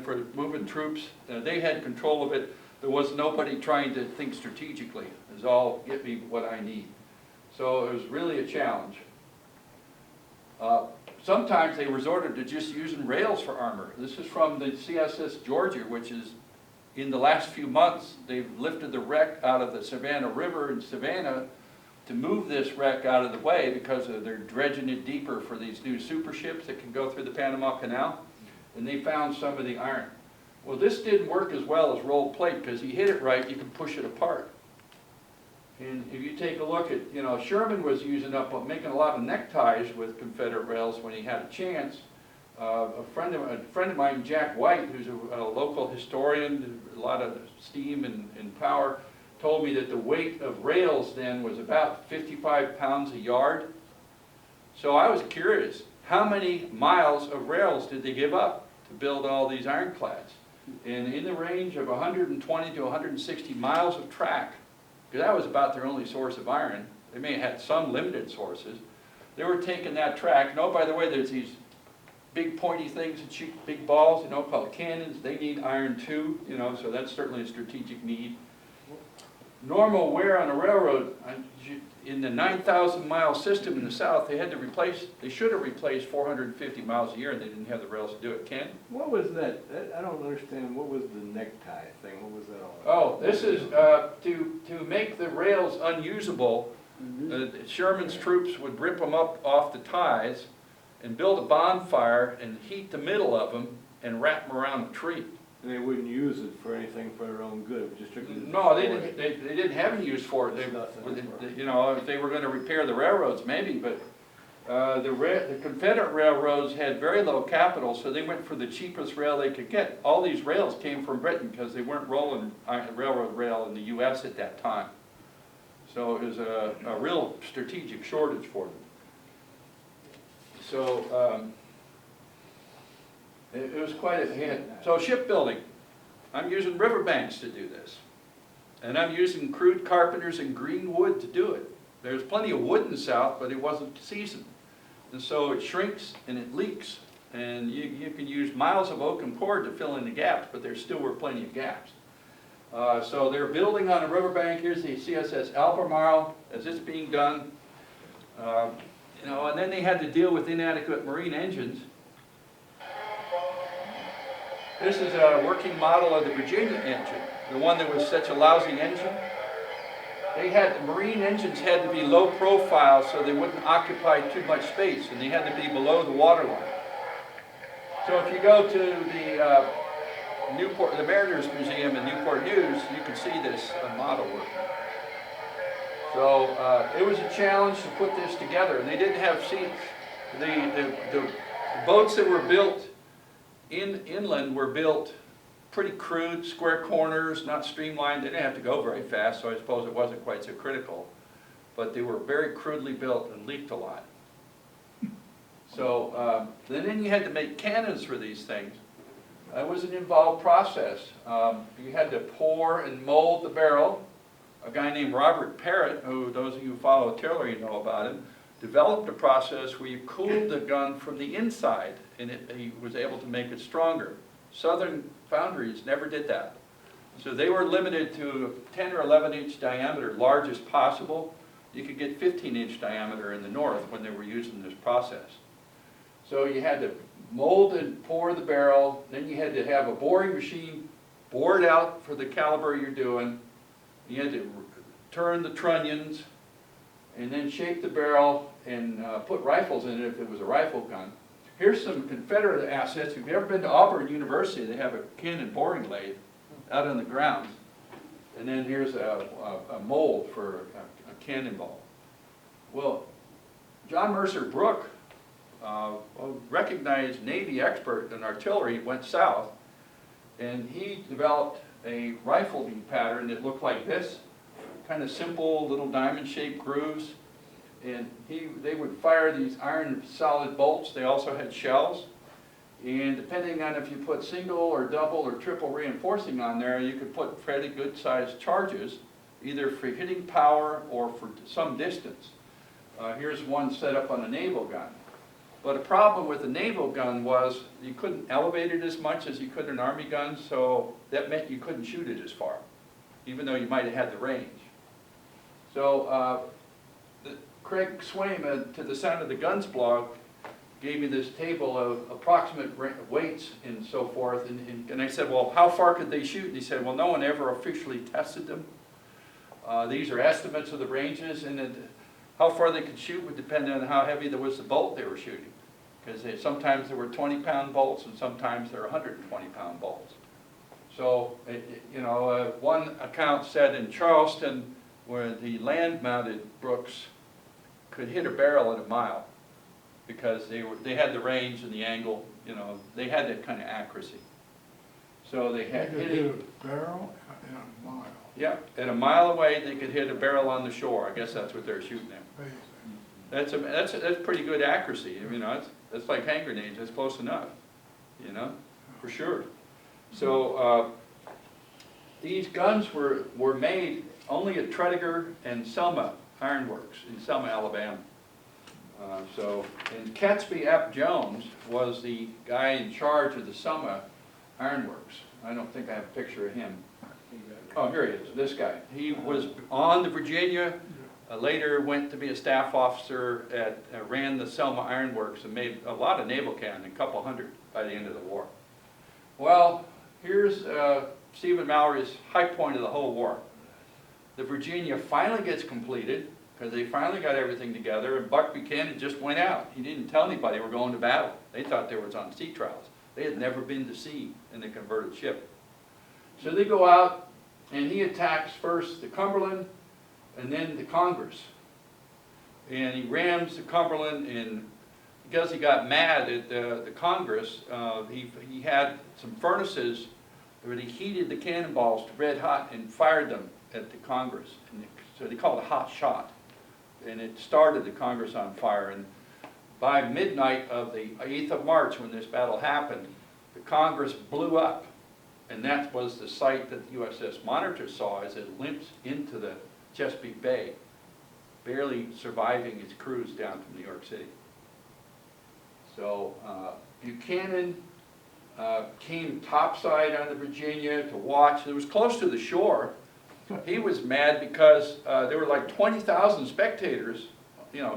for moving troops. They had control of it. There was nobody trying to think strategically. It was all, get me what I need. So it was really a challenge. Sometimes they resorted to just using rails for armor. This is from the CSS Georgia, which is, in the last few months, they've lifted the wreck out of the Savannah River in Savannah to move this wreck out of the way because they're dredging it deeper for these new super ships that can go through the Panama Canal. And they found some of the iron. Well, this didn't work as well as rolled plate because you hit it right, you can push it apart. And if you take a look at, Sherman was making a lot of neckties with Confederate rails when he had a chance. A friend of mine, Jack White, who's a local historian, a lot of steam and power, told me that the weight of rails then was about 55 pounds a yard. So I was curious, how many miles of rails did they give up to build all these ironclads? And in the range of 120 to 160 miles of track, because that was about their only source of iron. They may have had some limited sources. They were taking that track. And oh, by the way, there's these big pointy things that shoot big balls, called cannons. They need iron too, so that's certainly a strategic need. Normal wear on a railroad, in the 9,000 mile system in the South, they should have replaced 450 miles a year, and they didn't have the rails to do it. Ken? What was that? I don't understand. What was the necktie thing? What was that all Oh, about? this is to make the rails unusable. Sherman's troops would rip them up off the ties and build a bonfire and heat the middle of them and wrap them around a tree. And they wouldn't use it for anything for their own good, it was just strictly... No, they didn't have any use for it. If they were going to repair the railroads, maybe, but the Confederate railroads had very low capital, so they went for the cheapest rail they could get. All these rails came from Britain because they weren't rolling railroad rail in the U.S. at that time. So it was a real strategic shortage for them. So it was quite a hit. So shipbuilding, I'm using riverbanks to do this. And I'm using crude carpenters and green wood to do it. There's plenty of wood in the South, but it wasn't seasoned. And so it shrinks and it leaks. And you can use miles of oak and cord to fill in the gaps, but there still were plenty of gaps. So they're building on a riverbank. Here's the CSS Albemarle as it's being done. And then they had to deal with inadequate marine engines. This is a working model of the Virginia engine, the one that was such a lousy engine. The marine engines had to be low profile so they wouldn't occupy too much space, and they had to be below the waterline. So if you go to the Mariners Museum in Newport News, you can see this model working. So it was a challenge to put this together, and they didn't have seats. The boats that were built inland were built pretty crude, square corners, not streamlined. They didn't have to go very fast, so I suppose it wasn't quite so critical. But they were very crudely built and leaked a lot. So then you had to make cannons for these things. It was an involved process. You had to pour and mold the barrel. A guy named Robert Parrott, who those of you who follow artillery know about him, developed a process where you cooled the gun from the inside, and he was able to make it stronger. Southern foundries never did that. So they were limited to 10 or 11 inch diameter, largest possible. You could get 15-inch diameter in the north when they were using this process. So you had to mold and pour the barrel, then you had to have a boring machine bore it out for the caliber you're doing. You had to turn the trunnions and then shape the barrel and put rifles in it if it was a rifle gun. Here's some Confederate assets. If you've ever been to Auburn University, they have a cannon boring lathe out on the ground. And then here's a mold for a cannonball. Well, John Mercer Brooke, a recognized Navy expert in artillery, went south, and he developed a rifle beam pattern that looked like this, kind of simple little diamond-shaped grooves. And they would fire these iron solid bolts. They also had shells. And depending on if you put single or double or triple reinforcing on there, you could put fairly good sized charges, either for hitting power or for some distance. Here's one set up on a naval gun. But a problem with the naval gun was you couldn't elevate it as much as you could an Army gun, so that meant you couldn't shoot it as far, even though you might have had the range. So Craig Swaim, to the Sound of the Guns blog, gave me this table of approximate weights and so forth, and I said, well, how far could they shoot? And he said, well, no one ever officially tested them. These are estimates of the ranges, and how far they could shoot would depend on how heavy there was the bolt they were shooting. Because sometimes there were 20-pound bolts, and sometimes there were 120-pound bolts. So, one account said in Charleston, where the land-mounted Brooks could hit a barrel at a mile, because they had the range and the angle, they had that kind of accuracy. So they had You could hit a barrel in a mile. Yeah, at a mile away, they could hit a barrel on the shore. I guess that's what they're shooting at. Amazing. That's pretty good accuracy. That's like hand grenades. That's close enough, for sure. So these guns were made only at Tredegar and Selma Ironworks in Selma, Alabama. And Catesby Ap Jones was the guy in charge of the Selma Ironworks. I don't think I have a picture of him. Oh, here he is, this guy. He was on the Virginia, later went to be a staff officer at, ran the Selma Ironworks and made a lot of naval cannon, a couple hundred by the end of the war. Well, here's Stephen Mallory's high point of the whole war. The Virginia finally gets completed, because they finally got everything together, and Buck Buchanan just went out. He didn't tell anybody we're going to battle. They thought they was on sea trials. They had never been to sea in the converted ship. So they go out, and he attacks first the Cumberland, and then the Congress. And he rams the Cumberland, and because he got mad at the Congress, he had some furnaces where he heated the cannonballs to red hot and fired them at the Congress. And so they call it a hot shot. And it started the Congress on fire. And by midnight of the 8th of March, when this battle happened, the Congress blew up. And that was the sight that the USS Monitor saw as it limps into the Chesapeake Bay, barely surviving its cruise down from New York City. So Buchanan came topside on the Virginia to watch. It was close to the shore. He was mad because there were like 20,000 spectators,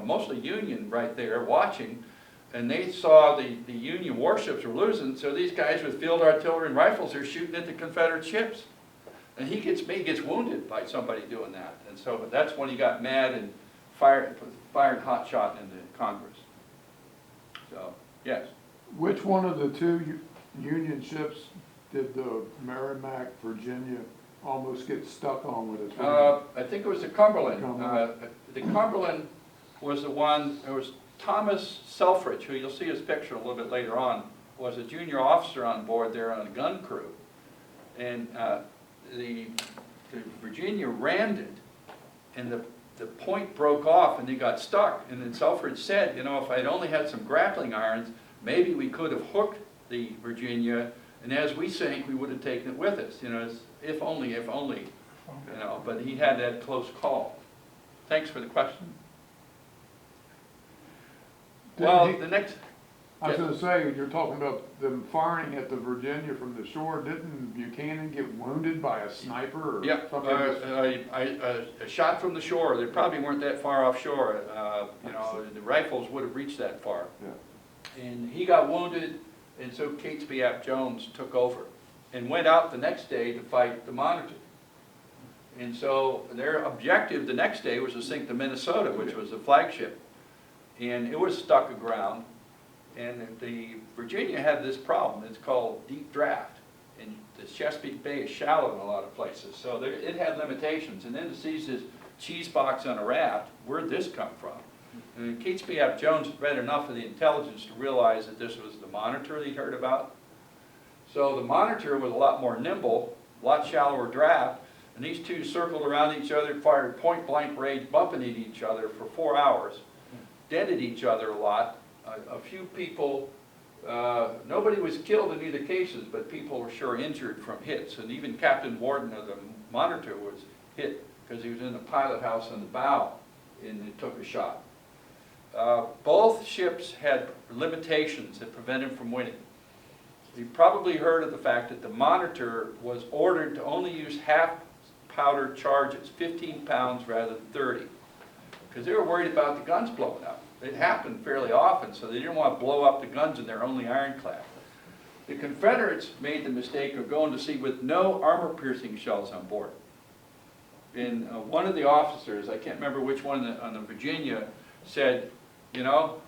mostly Union right there watching, and they saw the Union warships were losing, so these guys with field artillery and rifles are shooting at the Confederate ships. And he gets wounded by somebody doing that. And so that's when he got mad and fired hot shot into Congress. So, yes. Which one of the two Union ships did the Merrimack, Virginia, almost get stuck on with its wing? I think it was the Cumberland. Cumberland. The Cumberland was the one, it was Thomas Selfridge, who you'll see his picture a little bit later on, was a junior officer on board there on a gun crew. And the Virginia rammed it, and the point broke off and they got stuck. And then Selfridge said, if I'd only had some grappling irons, maybe we could have hooked the Virginia, and as we sank, we would have taken it with us. If only, but he had that close call. Thanks for the question. Well, the next... I was gonna say, you're talking about them firing at the Virginia from the shore. Didn't Buchanan get wounded by a sniper or Yeah, something? a shot from the shore. They probably weren't that far offshore. The rifles would have reached that far. Yeah. And he got wounded, and so Catesby Ap Jones took over and went out the next day to fight the Monitor. And so their objective the next day was to sink the Minnesota, which was the flagship. And it was stuck aground. And the Virginia had this problem. It's called deep draft. And the Chesapeake Bay is shallow in a lot of places. So it had limitations. And then to see this cheese box on a raft, where'd this come from? And Catesby Ap Jones read enough of the intelligence to realize that this was the Monitor that he'd heard about. So the Monitor was a lot more nimble, a lot shallower draft. And these two circled around each other, fired point blank range, bumping at each other for 4 hours, dented each other a lot. A few people Nobody was killed in either cases, but people were sure injured from hits, and even Captain Warden of the Monitor was hit because he was in the pilot house on the bow and he took a shot. Both ships had limitations that prevented them from winning. You probably heard of the fact that the Monitor was ordered to only use half powder charges, 15 pounds rather than 30, because they were worried about the guns blowing up. It happened fairly often, so they didn't want to blow up the guns in their only ironclad. The Confederates made the mistake of going to sea with no armor-piercing shells on board. And one of the officers, I can't remember which one on the Virginia, said, you know,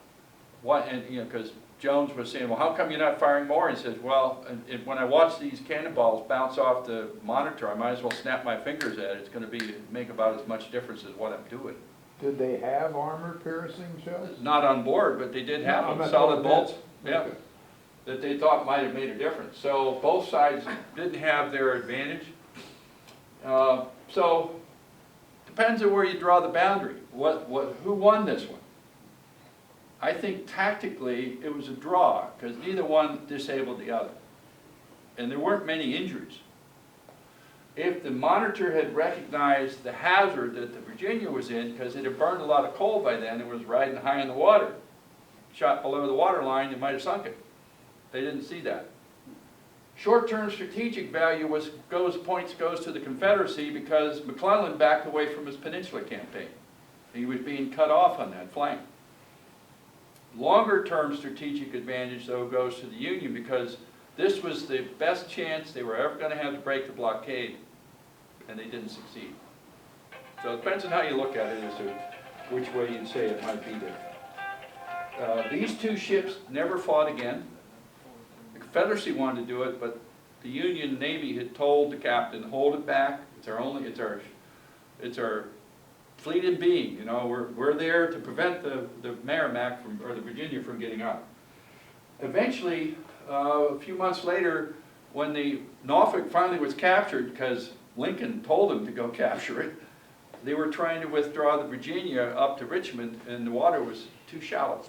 what, and you know, because Jones was saying, well, how come you're not firing more? He says, well, when I watch these cannonballs bounce off the Monitor, I might as well snap my fingers at it. It's going to make about as much difference as what I'm doing. Did they have armor-piercing shells? Not on board, but they did have No, I them, meant solid on bolts, this. yeah, Okay. that they thought might have made a difference. So both sides didn't have their advantage. So depends on where you draw the boundary. Who won this one? I think tactically it was a draw because neither one disabled the other, and there weren't many injuries. If the Monitor had recognized the hazard that the Virginia was in, because it had burned a lot of coal by then, it was riding high in the water, shot below the water line, it might have sunk it. They didn't see that. Short-term strategic value points goes to the Confederacy because McClellan backed away from his Peninsula campaign. He was being cut off on that flank. Longer-term strategic advantage, though, goes to the Union because this was the best chance they were ever going to have to break the blockade, and they didn't succeed. So it depends on how you look at it as to which way you'd say it might be there. These two ships never fought again. The Confederacy wanted to do it, but the Union Navy had told the captain, hold it back, it's our fleet in being, you know, we're there to prevent the Merrimack or the Virginia from getting up. Eventually, a few months later, when the Norfolk finally was captured, because Lincoln told them to go capture it, they were trying to withdraw the Virginia up to Richmond, and the water was too shallow.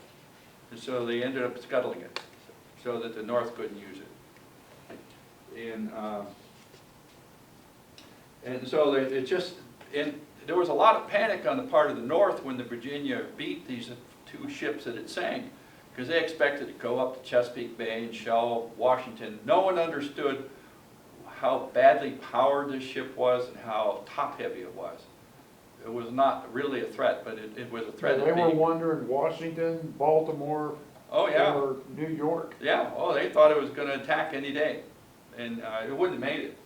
And so they ended up scuttling it, so that the North couldn't use it. And so there was a lot of panic on the part of the North when the Virginia beat these two ships that it sank, because they expected to go up to Chesapeake Bay and shell Washington. No one understood how badly powered this ship was and how top-heavy it was. It was not really a threat, but it was a threat. They were wondering Washington, Baltimore, Oh, yeah. or New York. Yeah, oh, they thought it was going to attack any day, and it wouldn't have made it.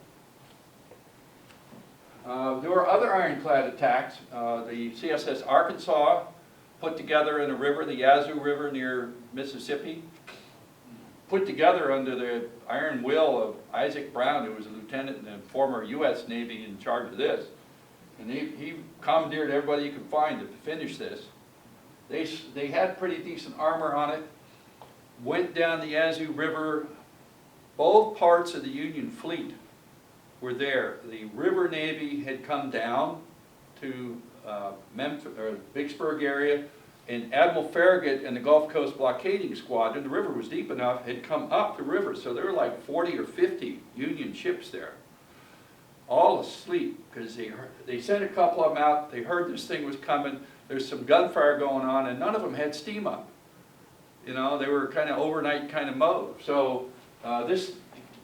There were other ironclad attacks. The CSS Arkansas, put together in a river, the Yazoo River near Mississippi, put together under the iron will of Isaac Brown, who was a lieutenant in the former U.S. Navy in charge of this. And he commandeered everybody he could find to finish this. They had pretty decent armor on it, went down the Yazoo River. Both parts of the Union fleet were there. The river navy had come down to Memphis or Vicksburg area, and Admiral Farragut and the Gulf Coast blockading squadron, the river was deep enough, had come up the river, so there were like 40 or 50 Union ships there, all asleep, because they sent a couple of them out, they heard this thing was coming, there's some gunfire going on, and none of them had steam up. You know, they were kind of overnight kind of mode. So this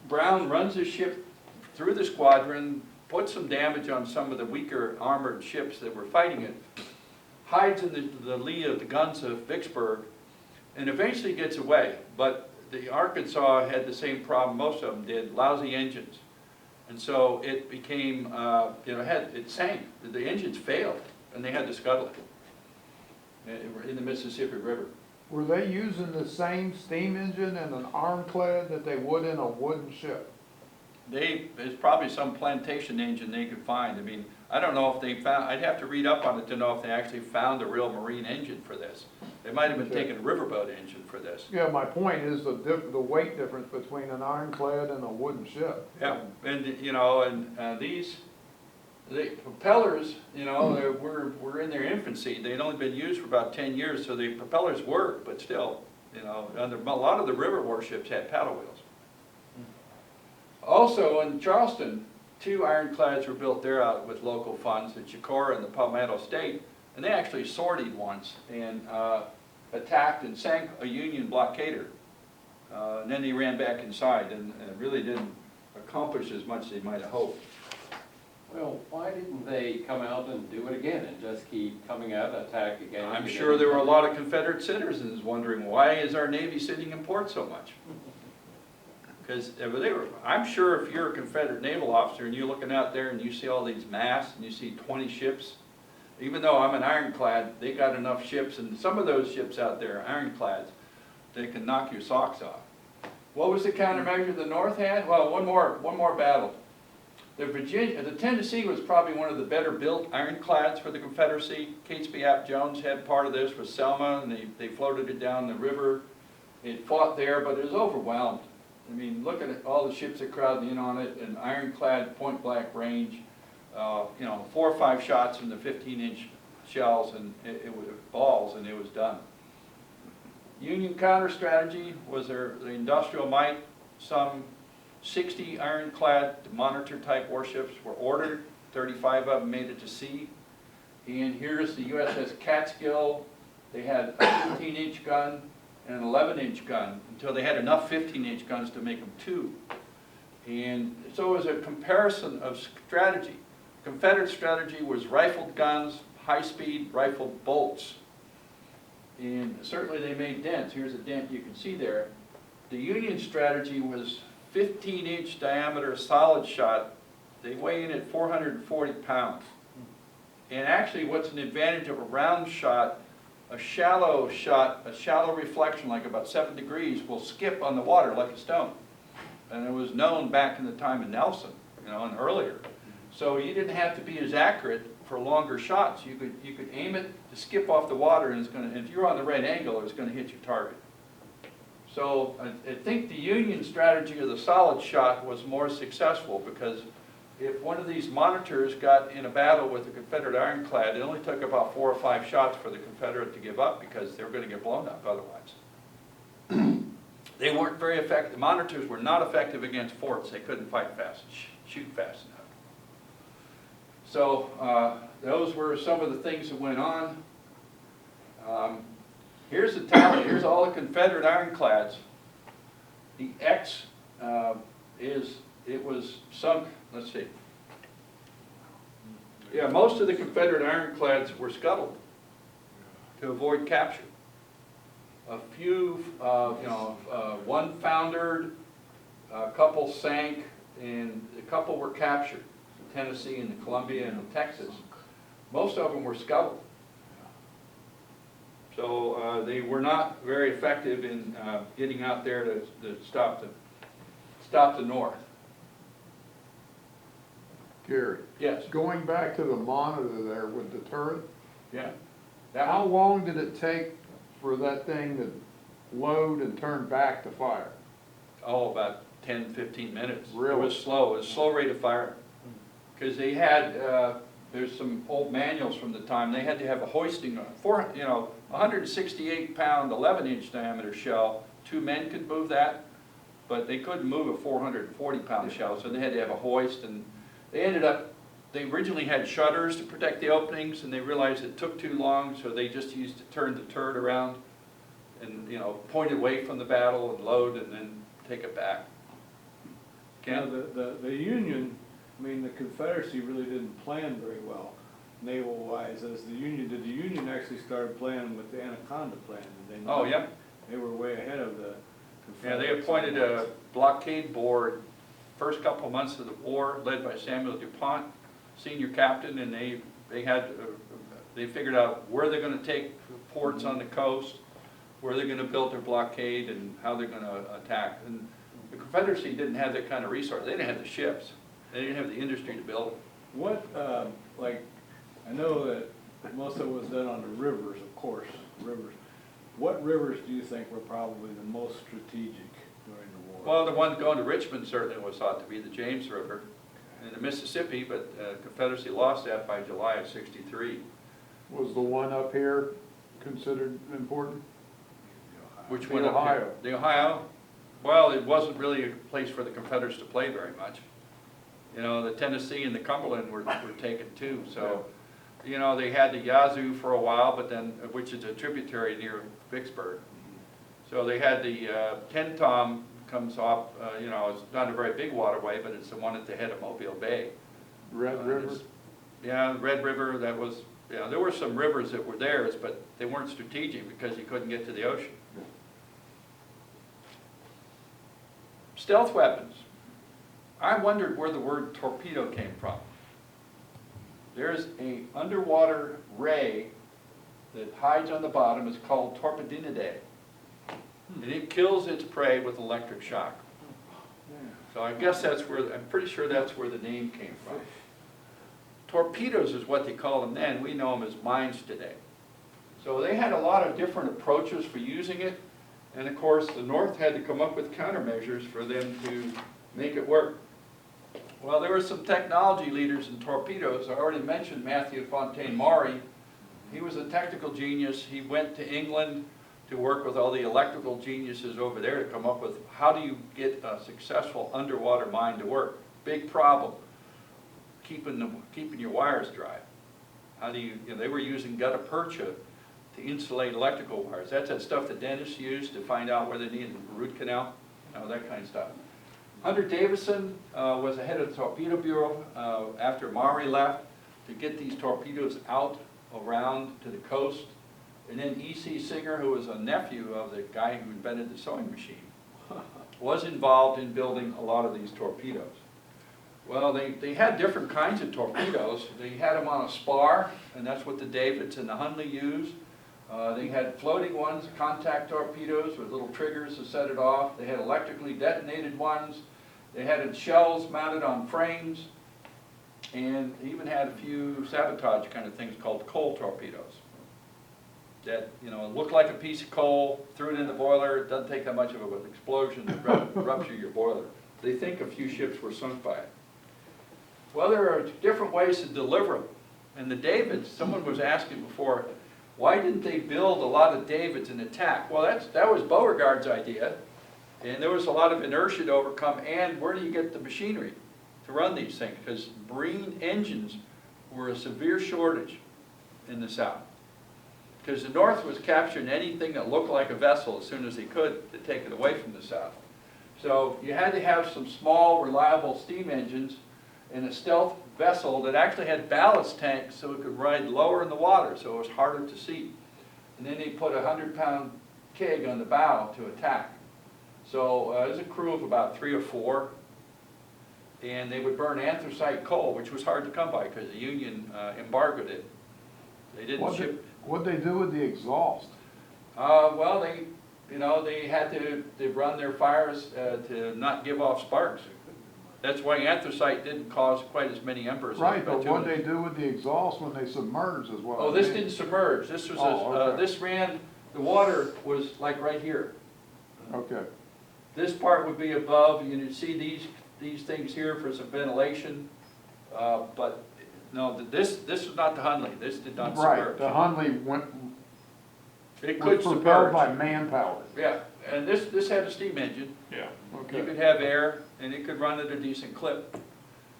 Brown runs his ship through the squadron, puts some damage on some of the weaker armored ships that were fighting it, hides in the lee of the guns of Vicksburg, and eventually gets away. But the Arkansas had the same problem most of them did, lousy engines. And so it became, it sank. The engines failed, and they had to scuttle it in the Mississippi River. Were they using the same steam engine and an ironclad that they would in a wooden ship? There's probably some plantation engine they could find. I mean, I don't know if they found, I'd have to read up on it to know if they actually found a real marine engine for this. They might have been taking a riverboat engine for this. Yeah, my point is the weight difference between an ironclad and a wooden ship. Yeah, and the propellers, were in their infancy. They'd only been used for about 10 years, so the propellers worked, but still, You know, a lot of the river warships had paddle wheels. Also in Charleston, 2 ironclads were built there out with local funds, the Chicora and the Palmetto State, and they actually sortied once and attacked and sank a Union blockader. And then they ran back inside and really didn't accomplish as much as they might have hoped. Well, why didn't they come out and do it again and just keep coming out and attack again? I'm sure there were a lot of Confederate citizens wondering, why is our Navy sitting in port so much? Because I'm sure if you're a Confederate naval officer and you're looking out there and you see all these masts and you see 20 ships, even though I'm an ironclad, they got enough ships, and some of those ships out there, ironclads, they can knock your socks off. What was the countermeasure the North had? Well, one more battle. The Tennessee was probably one of the better built ironclads for the Confederacy. Catesby Ap Jones had part of this with Selma, and they floated it down the river. It fought there, but it was overwhelmed. I mean, looking at all the ships that crowded in on it, an ironclad point blank range, you know, 4 or 5 shots from the 15-inch shells and it was balls, and it was done. Union counter strategy was the industrial might. Some 60 ironclad monitor type warships were ordered. 35 of them made it to sea. And here's the USS Catskill. They had a 15-inch gun and an 11-inch gun until they had enough 15-inch guns to make them 2. And so it was a comparison of strategy. Confederate strategy was rifled guns, high-speed rifled bolts. And certainly they made dents. Here's a dent you can see there. The Union strategy was 15-inch diameter solid shot. They weigh in at 440 pounds. And actually what's an advantage of a round shot, a shallow reflection like about 7 degrees will skip on the water like a stone. And it was known back in the time of Nelson, you know, and earlier. So you didn't have to be as accurate for longer shots. You could aim it to skip off the water, and if you're on the right angle, it's going to hit your target. So I think the Union strategy of the solid shot was more successful, because if one of these monitors got in a battle with a Confederate ironclad, it only took about 4 or 5 shots for the Confederate to give up, because they were going to get blown up otherwise. They weren't very effective. The monitors were not effective against forts. They couldn't fight fast, shoot fast enough. So those were some of the things that went on. Here's the tally. Here's all the Confederate ironclads. The X it was sunk. Let's see. Yeah, most of the Confederate ironclads were scuttled to avoid capture. A few, one foundered, a couple sank, and a couple were captured. Tennessee and the Columbia and Texas. Most of them were scuttled. So they were not very effective in getting out there to stop the North. Gary, Yes. going back to the monitor there with the turret, Yeah. how long did it take for that thing to load and turn back to fire? Oh, about 10, 15 minutes. Really? It was slow. It was a slow rate of fire. Because they had, there's some old manuals from the time, they had to have a hoisting, 168-pound, 11-inch diameter shell. 2 men could move that, but they couldn't move a 440-pound shell, so they had to have a hoist. And they originally had shutters to protect the openings, and they realized it took too long, so they just used to turn the turret around and, point it away from the battle and load and then take it back. Now, the Union, I mean, the Confederacy really didn't plan very well, naval-wise, as the Union did. The Union actually started planning with the Anaconda plan. And Oh, yeah. They were way ahead of the Yeah, Confederacy. they appointed a blockade board first couple of months of the war, led by Samuel DuPont, senior captain, and they figured out where they're going to take ports on the coast, where they're going to build their blockade, and how they're going to attack. And the Confederacy didn't have that kind of resource. They didn't have the ships. They didn't have the industry to build them. What, I know that most of it was done on the rivers, of course, rivers. What rivers do you think were probably the most strategic during the war? Well, the one going to Richmond certainly was thought to be the James River and the Mississippi, but Confederacy lost that by July of '63. Was the one up here considered important? Which The one up here? Ohio. The Ohio? Well, it wasn't really a place for the Confederates to play very much. You know, the Tennessee and the Cumberland were taken too, so, you know, they had the Yazoo for a while, but then, which is a tributary near Vicksburg. So they had the Tenn-Tom comes off, you know, it's not a very big waterway, but it's the one at the head of Mobile Bay. Red River? It's- Yeah, Red River, that was, yeah, there were some rivers that were theirs, but they weren't strategic because you couldn't get to the ocean. Stealth weapons. I wondered where the word torpedo came from. There's a underwater ray that hides on the bottom, it's called torpedinidae. And it kills its prey with electric shock. So I guess that's where, I'm pretty sure that's where the name came from. Torpedoes is what they called them then, we know them as mines today. So they had a lot of different approaches for using it, and of course the North had to come up with countermeasures for them to make it work. Well, there were some technology leaders in torpedoes. I already mentioned Matthew Fontaine Maury. He was a technical genius. He went to England to work with all the electrical geniuses over there to come up with how do you get a successful underwater mine to work. Big problem, keeping your wires dry. How do you know, they were using gutta percha to insulate electrical wires. That's that stuff that dentists use to find out where they need a root canal, you know, that kind of stuff. Hunter Davison was the head of the Torpedo Bureau after Maury left to get these torpedoes out around to the coast. And then E.C. Singer, who was a nephew of the guy who invented the sewing machine, was involved in building a lot of these torpedoes. Well, they had different kinds of torpedoes. They had them on a spar, and that's what the Davids and the Hundley used. They had floating ones, contact torpedoes with little triggers to set it off. They had electrically detonated ones. They had shells mounted on frames. And they even had a few sabotage kind of things called coal torpedoes. That, you know, look like a piece of coal, threw it in the boiler, it doesn't take that much of an explosion to rupture your boiler. They think a few ships were sunk by it. Well, there are different ways to deliver them. And the Davids, someone was asking before, why didn't they build a lot of Davids and attack? Well, that was Beauregard's idea, and there was a lot of inertia to overcome, and where do you get the machinery to run these things? Because marine engines were a severe shortage in the South. Because the North was capturing anything that looked like a vessel as soon as they could to take it away from the South. So you had to have some small, reliable steam engines and a stealth vessel that actually had ballast tanks so it could ride lower in the water, so it was harder to see. And then they put a 100-pound keg on the bow to attack. So there's a crew of about 3 or 4, and they would burn anthracite coal, which was hard to come by because the Union embargoed it. They didn't ship. What'd they do with the exhaust? Well, they had to run their fires to not give off sparks. That's why anthracite didn't cause quite as many embers. Right, but what'd they do with the exhaust when they submerged as well? Oh, this didn't submerge. This was okay. this ran. The water was like right here. Okay. This part would be above. You can see these things here for some ventilation, but no, this is not the Hundley. This did not submerge. Right, the Hundley It was could propelled submerge. by manpower. Yeah, and this had a steam engine. Yeah. You could have air, and it could run at a decent clip.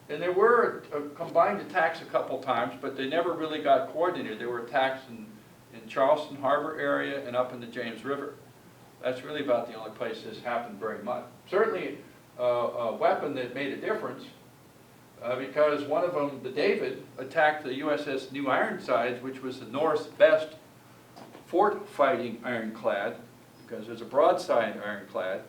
And there were combined attacks a couple times, but they never really got coordinated. There were attacks in Charleston Harbor area and up in the James River. That's really about the only place this happened very much. Certainly a weapon that made a difference, because one of them, the David, attacked the USS New Ironsides, which was the North's best fort-fighting ironclad, because there's a broadside ironclad.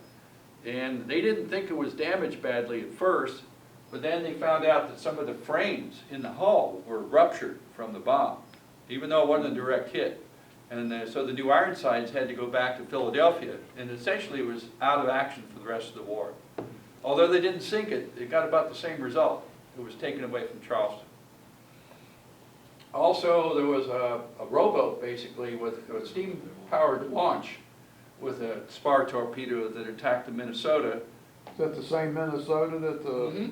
And they didn't think it was damaged badly at first, but then they found out that some of the frames in the hull were ruptured from the bomb, even though it wasn't a direct hit. And so the New Ironsides had to go back to Philadelphia, and essentially it was out of action for the rest of the war. Although they didn't sink it, it got about the same result. It was taken away from Charleston. Also, there was a rowboat, basically, with a steam-powered launch with a spar torpedo that attacked the Minnesota. Is that the same Minnesota that the?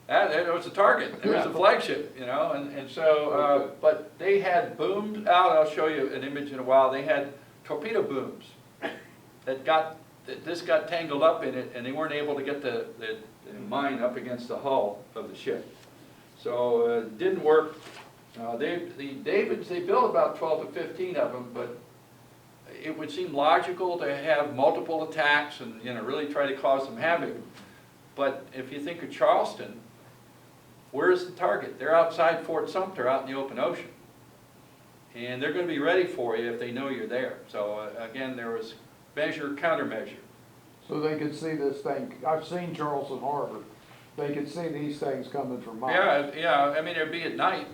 It was a target. It was a flagship, you know, and so, but they had booms out. I'll show you an image in a while. They had torpedo booms this got tangled up in it, and they weren't able to get the mine up against the hull of the ship. So it didn't work. The Davids, they built about 12 to 15 of them, but it would seem logical to have multiple attacks and, you know, really try to cause some havoc. But if you think of Charleston, where's the target? They're outside Fort Sumter, out in the open ocean. And they're going to be ready for you if they know you're there. So again, there was measure, countermeasure. So they could see this thing, I've seen Charleston Harbor, they could see these things coming from miles. Yeah, I mean, it'd be at night,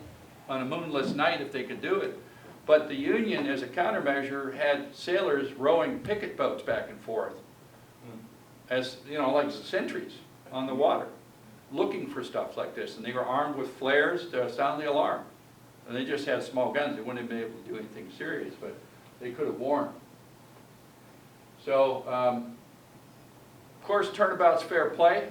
on a moonless night if they could do it. But the Union, as a countermeasure, had sailors rowing picket boats back and forth, as, you know, like sentries on the water, looking for stuff like this. And they were armed with flares to sound the alarm. And they just had small guns. They wouldn't have been able to do anything serious, but they could have warned. So, of course, turnabout's fair play.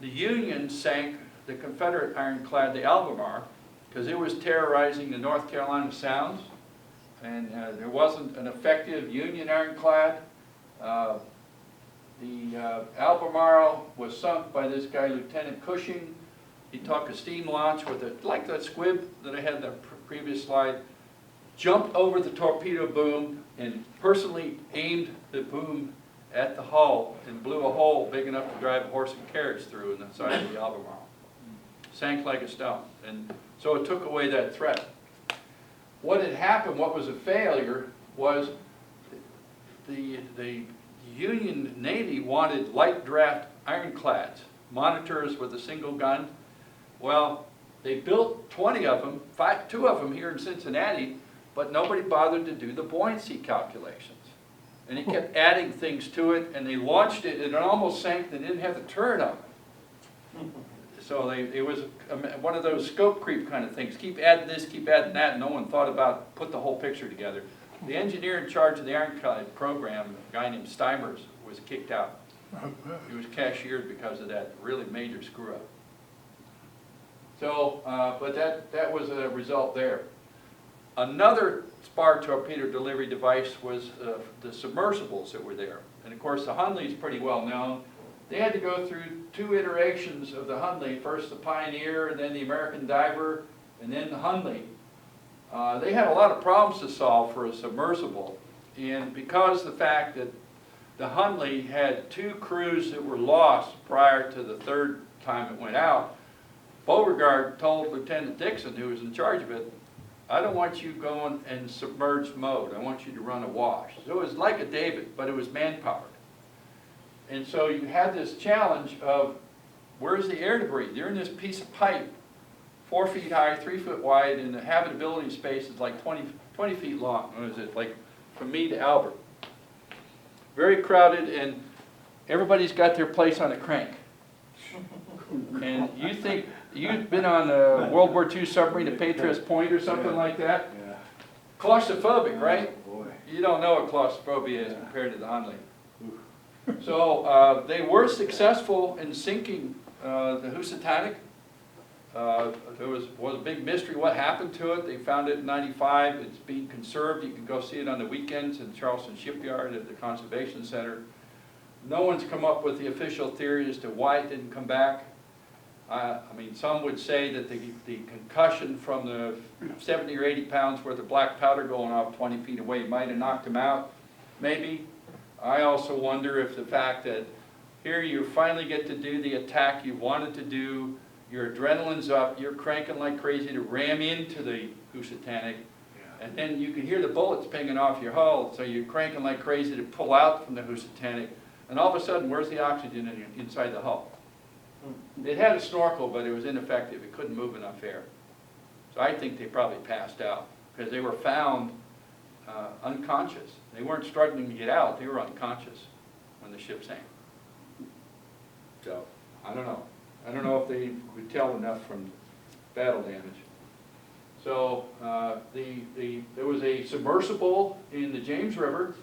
The Union sank the Confederate ironclad, the Albemarle, because it was terrorizing the North Carolina Sounds, and there wasn't an effective Union ironclad. The Albemarle was sunk by this guy, Lieutenant Cushing. He took a steam launch with it, like that squib that I had in the previous slide, jumped over the torpedo boom and personally aimed the boom at the hull and blew a hole big enough to drive a horse and carriage through in the side of the Albemarle. Sank like a stone. And so it took away that threat. What had happened, what was a failure, was the Union Navy wanted light draft ironclads, monitors with a single gun. Well, they built 20 of them, 2 of them here in Cincinnati, but nobody bothered to do the buoyancy calculations. And he kept adding things to it, and they launched it, and it almost sank, and they didn't have the turret on it. So it was one of those scope creep kind of things. Keep adding this, keep adding that, and no one thought about put the whole picture together. The engineer in charge of the ironclad program, a guy named Steimers, was kicked out. He was cashiered because of that really major screw up. So, but that was a result there. Another spar torpedo delivery device was the submersibles that were there. And of course the Hunley is pretty well known. They had to go through 2 iterations of the Hunley, first the Pioneer, and then the American Diver, and then the Hunley. They had a lot of problems to solve for a submersible. And because the fact that the Hunley had 2 crews that were lost prior to the 3rd time it went out, Beauregard told Lieutenant Dixon, who was in charge of it, I don't want you going in submerged mode. I want you to run awash. So it was like a David, but it was man-powered. And so you had this challenge of, where's the air debris? You're in this piece of pipe, 4 feet high, 3 foot wide, and the habitability space is like 20 feet long. What is it, like from me to Albert? Very crowded, and everybody's got their place on a crank. And you think, you've been on a World War II submarine, the Patriots Point or something like that? Yeah. Claustrophobic, right? Oh, boy. You don't know what claustrophobia is compared to the Hunley. So they were successful in sinking the Housatonic. There was a big mystery what happened to it. They found it in '95. It's being conserved. You can go see it on the weekends in Charleston Shipyard at the Conservation Center. No one's come up with the official theory as to why it didn't come back. I mean, some would say that the concussion from the 70 or 80 pounds worth of black powder going off 20 feet away might have knocked him out. Maybe. I also wonder if the fact that here you finally get to do the attack you wanted to do, your adrenaline's up, you're cranking like crazy to ram into the Housatonic, and then you can hear the bullets pinging off your hull, so you're cranking like crazy to pull out from the Housatonic, and all of a sudden, where's the oxygen inside the hull? It had a snorkel, but it was ineffective. It couldn't move enough air. So I think they probably passed out, because they were found unconscious. They weren't struggling to get out, they were unconscious when the ship sank. So, I don't know. I don't know if they could tell enough from battle damage. So, there was a submersible in the James River.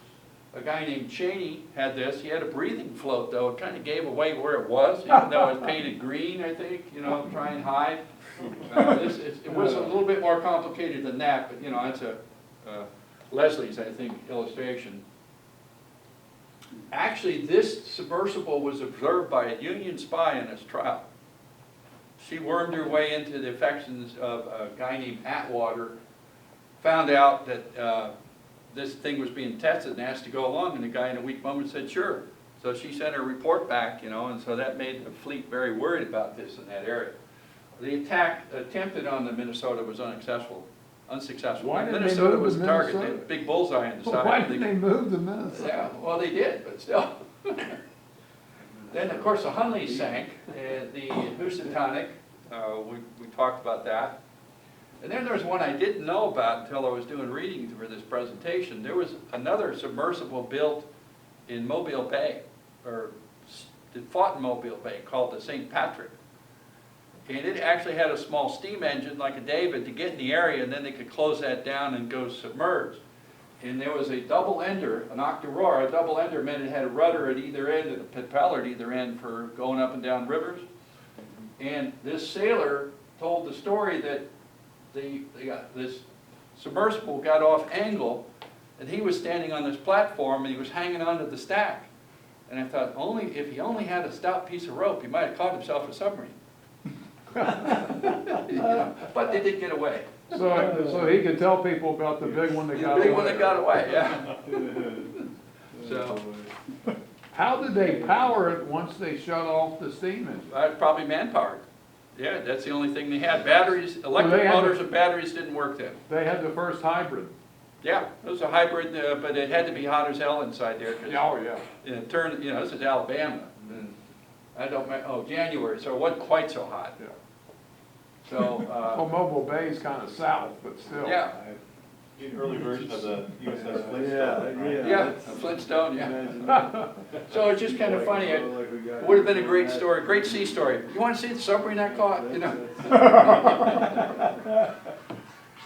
A guy named Cheney had this. He had a breathing float, though. It kind of gave away where it was, even though it was painted green, I think, you know, try and hide. It was a little bit more complicated than that, but, you know, that's a Leslie's, I think, illustration. Actually, this submersible was observed by a Union spy in his trial. She wormed her way into the affections of a guy named Atwater, found out that this thing was being tested and asked to go along, and the guy in a weak moment said, sure. So she sent her report back, you know, and so that made the fleet very worried about this in that area. The attack attempted on the Minnesota was unsuccessful. Why didn't they Minnesota move was to the target, they had a Minnesota? big bullseye on the side. Why didn't they move to Minnesota? Yeah, well, they did, but still. Then, of course, the Hunley sank, the Housatonic, we talked about that. And then there's one I didn't know about until I was doing reading for this presentation. There was another submersible built in Mobile Bay, or it fought in Mobile Bay, called the St. Patrick. And it actually had a small steam engine like a David to get in the area, and then they could close that down and go submerged. And there was a double ender, an octoroar. A double ender meant it had a rudder at either end and a propeller at either end for going up and down rivers. And this sailor told the story that this submersible got off angle, and he was standing on this platform and he was hanging onto the stack. And I thought, if he only had a stout piece of rope, he might have caught himself a submarine. But they did get away. So he could tell people about the big one that got The away. big one that got away, yeah. So, How did they power it once they shut off the steam engine? probably manpower. Yeah, that's the only thing they had. Batteries, electric they had motors and batteries didn't work then. They had the first hybrid. Yeah, it was a hybrid, but it had to be hot as hell inside there. 'Cause, Oh, yeah. this is Alabama. And I don't, January, so it wasn't quite so hot. Yeah. So, Well, Mobile Bay is kind of south, but still. yeah, The early version of the USS Flintstone, right? yeah, a Flintstone, yeah. So it's just kind of funny. It would have been a great story, great sea story. You want to see the submarine I caught? You know.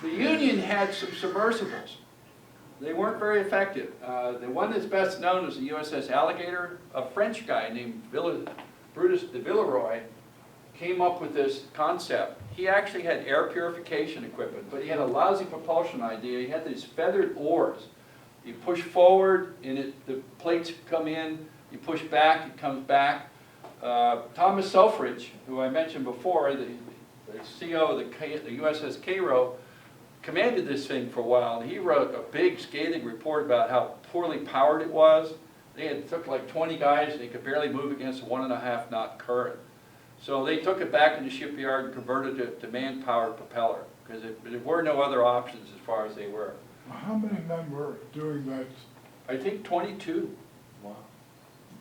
The Union had some submersibles. They weren't very effective. The one that's best known is the USS Alligator. A French guy named Brutus de Villeroy came up with this concept. He actually had air purification equipment, but he had a lousy propulsion idea. He had these feathered oars. You push forward, and the plates come in. You push back, it comes back. Thomas Selfridge, who I mentioned before, the CO of the USS Cairo, commanded this thing for a while, and he wrote a big scathing report about how poorly powered it was. They took like 20 guys, and they could barely move against a 1.5 knot current. So they took it back in the shipyard and converted it to man-powered propeller, because there were no other options as far as they were. How many men were doing that? I think 22. Wow.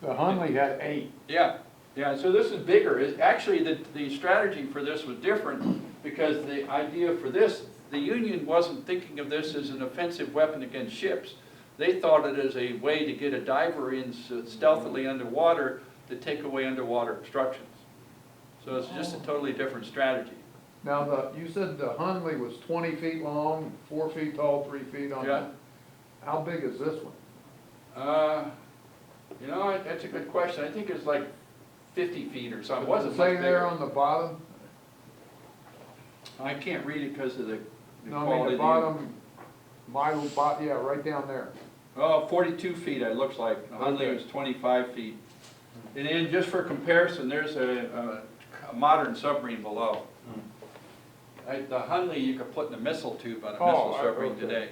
The Hunley had 8. Yeah, yeah, so this is bigger. Actually, the strategy for this was different, because the idea for this, the Union wasn't thinking of this as an offensive weapon against ships. They thought it as a way to get a diver in stealthily underwater to take away underwater obstructions. So it's just a totally different strategy. Now, you said the Hunley was 20 feet long, 4 feet tall, 3 feet on. Yeah. How big is this one? That's a good question. I think it's like 50 feet or something. It wasn't Does much it say there bigger. on the bottom? I can't read it because of the No, I mean quality. the bottom, yeah, right down there. Oh, 42 feet it looks like. The Hunley Okay. was 25 feet. And then just for comparison, there's a modern submarine below. The Hunley you could put in a missile tube on a missile submarine okay. today.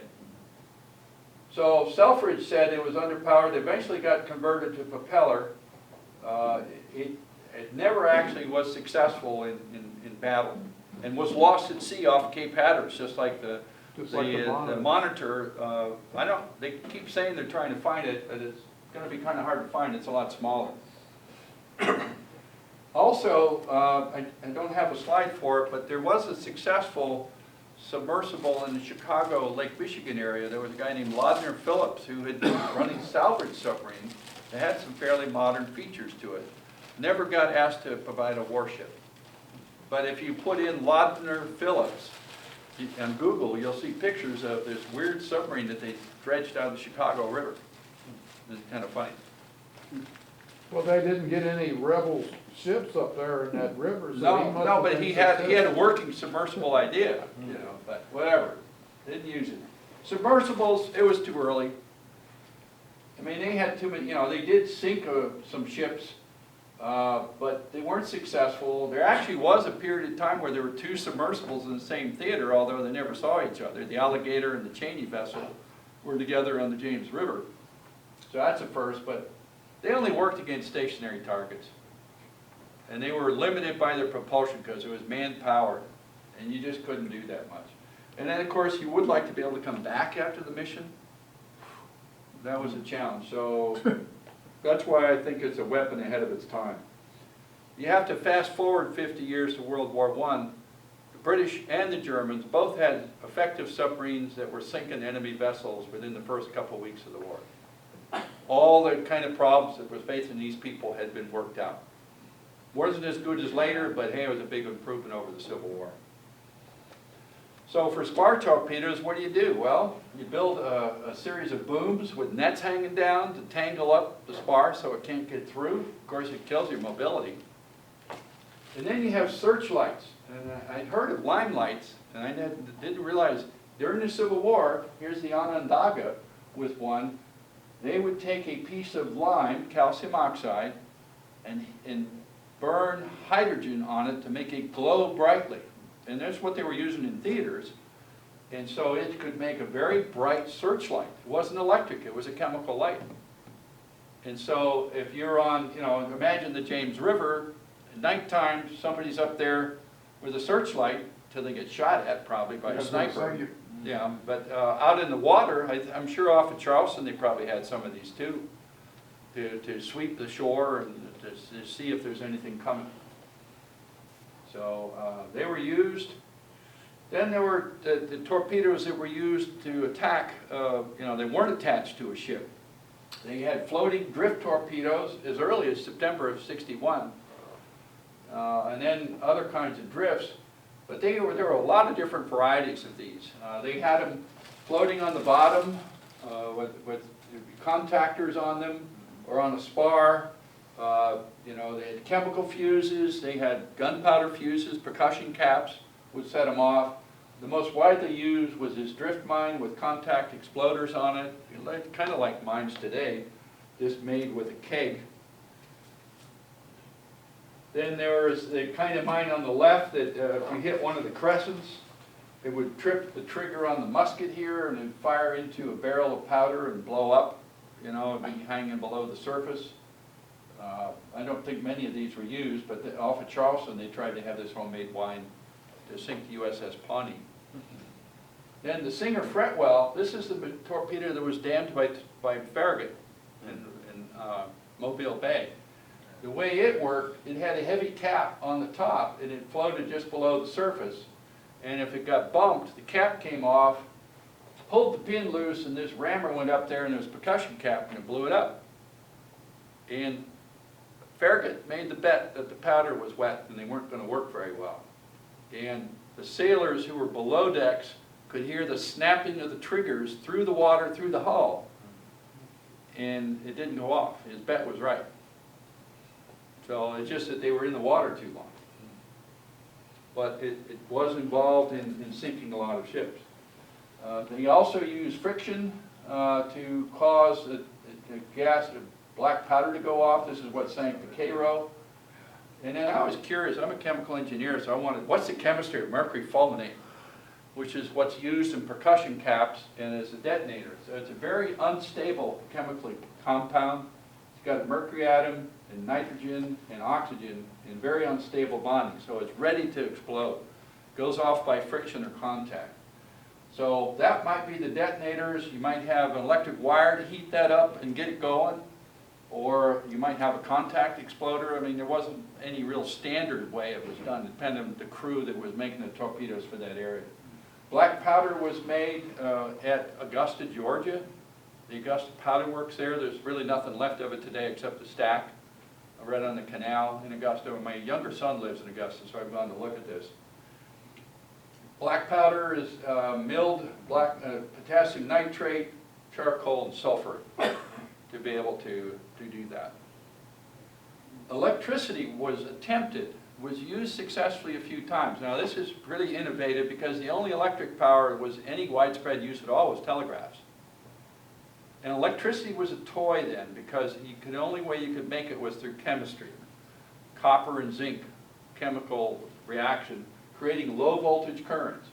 So Selfridge said it was underpowered. It eventually got converted to propeller. It never actually was successful in battle, and was lost at sea off Cape Hatteras, just like the Monitor. They keep saying they're trying to find it, but it's going to be kind of hard to find. It's a lot smaller. Also, I don't have a slide for it, but there was a successful submersible in the Chicago, Lake Michigan area. There was a guy named Laudner Phillips who had been running salvage submarines. It had some fairly modern features to it. Never got asked to provide a warship. But if you put in Laudner Phillips on Google, you'll see pictures of this weird submarine that they dredged out of the Chicago River. It's kind of funny. Well, they didn't get any rebel ships up there in that river, so he must have But been he had a successful. working submersible idea, but whatever, didn't use it. Submersibles, it was too early. I mean, they had too many, they did sink some ships, but they weren't successful. There actually was a period of time where there were two submersibles in the same theater, although they never saw each other. The Alligator and the Cheney vessel were together on the James River. So that's a first, but they only worked against stationary targets. And they were limited by their propulsion because it was manpower, and you just couldn't do that much. And then, of course, you would like to be able to come back after the mission. That was a challenge. So that's why I think it's a weapon ahead of its time. You have to fast forward 50 years to World War I. The British and the Germans both had effective submarines that were sinking enemy vessels within the first couple of weeks of the war. All the kind of problems that were facing these people had been worked out. Wasn't as good as later, but hey, it was a big improvement over the Civil War. So for spar torpedoes, what do? Well, you build a series of booms with nets hanging down to tangle up the spar so it can't get through. Of course, it kills your mobility. And then you have searchlights. And I'd heard of limelights, and I didn't realize during the Civil War, here's the Onondaga with one. They would take a piece of lime, calcium oxide, and burn hydrogen on it to make it glow brightly. And that's what they were using in theaters. And so it could make a very bright searchlight. It wasn't electric, it was a chemical light. And so if you're on, imagine the James River, at nighttime, somebody's up there with a searchlight till they get shot at probably by a sniper. Yeah, but out in the water, I'm sure off of Charleston they probably had some of these too, to sweep the shore and to see if there's anything coming. So they were used. Then there were the torpedoes that were used to attack, they weren't attached to a ship. They had floating drift torpedoes as early as September of '61, and then other kinds of drifts. But there were a lot of different varieties of these. They had them floating on the bottom with contactors on them or on a spar. They had chemical fuses, they had gunpowder fuses, percussion caps would set them off. The most widely used was this drift mine with contact exploders on it, kind of like mines today, just made with a keg. Then there was the kind of mine on the left that if you hit one of the crescents, it would trip the trigger on the musket here and then fire into a barrel of powder and blow up, it'd be hanging below the surface. I don't think many of these were used, but off of Charleston they tried to have this homemade wine to sink the USS Pawnee. Then the Singer Fretwell, this is the torpedo that was damaged by Farragut in Mobile Bay. The way it worked, it had a heavy cap on the top and it floated just below the surface. And if it got bumped, the cap came off, pulled the pin loose, and this rammer went up there and there was a percussion cap and it blew it up. And Farragut made the bet that the powder was wet and they weren't going to work very well. And the sailors who were below decks could hear the snapping of the triggers through the water, through the hull. And it didn't go off. His bet was right. So it's just that they were in the water too long. But it was involved in sinking a lot of ships. They also used friction to cause a gas, black powder to go off. This is what sank the Cairo. And then I was curious, I'm a chemical engineer, so I wanted, what's the chemistry of mercury fulminate, which is what's used in percussion caps and as a detonator. So it's a very unstable chemically compound. It's got a mercury atom and nitrogen and oxygen in very unstable bonding, so it's ready to explode. Goes off by friction or contact. So that might be the detonators. You might have an electric wire to heat that up and get it going. Or you might have a contact exploder. I mean, there wasn't any real standard way it was done, depending on the crew that was making the torpedoes for that area. Black powder was made at Augusta, Georgia. The Augusta Powder Works there. There's really nothing left of it today except the stack right on the canal in Augusta. My younger son lives in Augusta, so I've gone to look at this. Black powder is milled potassium nitrate, charcoal, and sulfur to be able to do that. Electricity was attempted, was used successfully a few times. Now this is really innovative because the only electric power was any widespread use at all was telegraphs. And electricity was a toy then, because the only way you could make it was through chemistry. Copper and zinc chemical reaction, creating low voltage currents.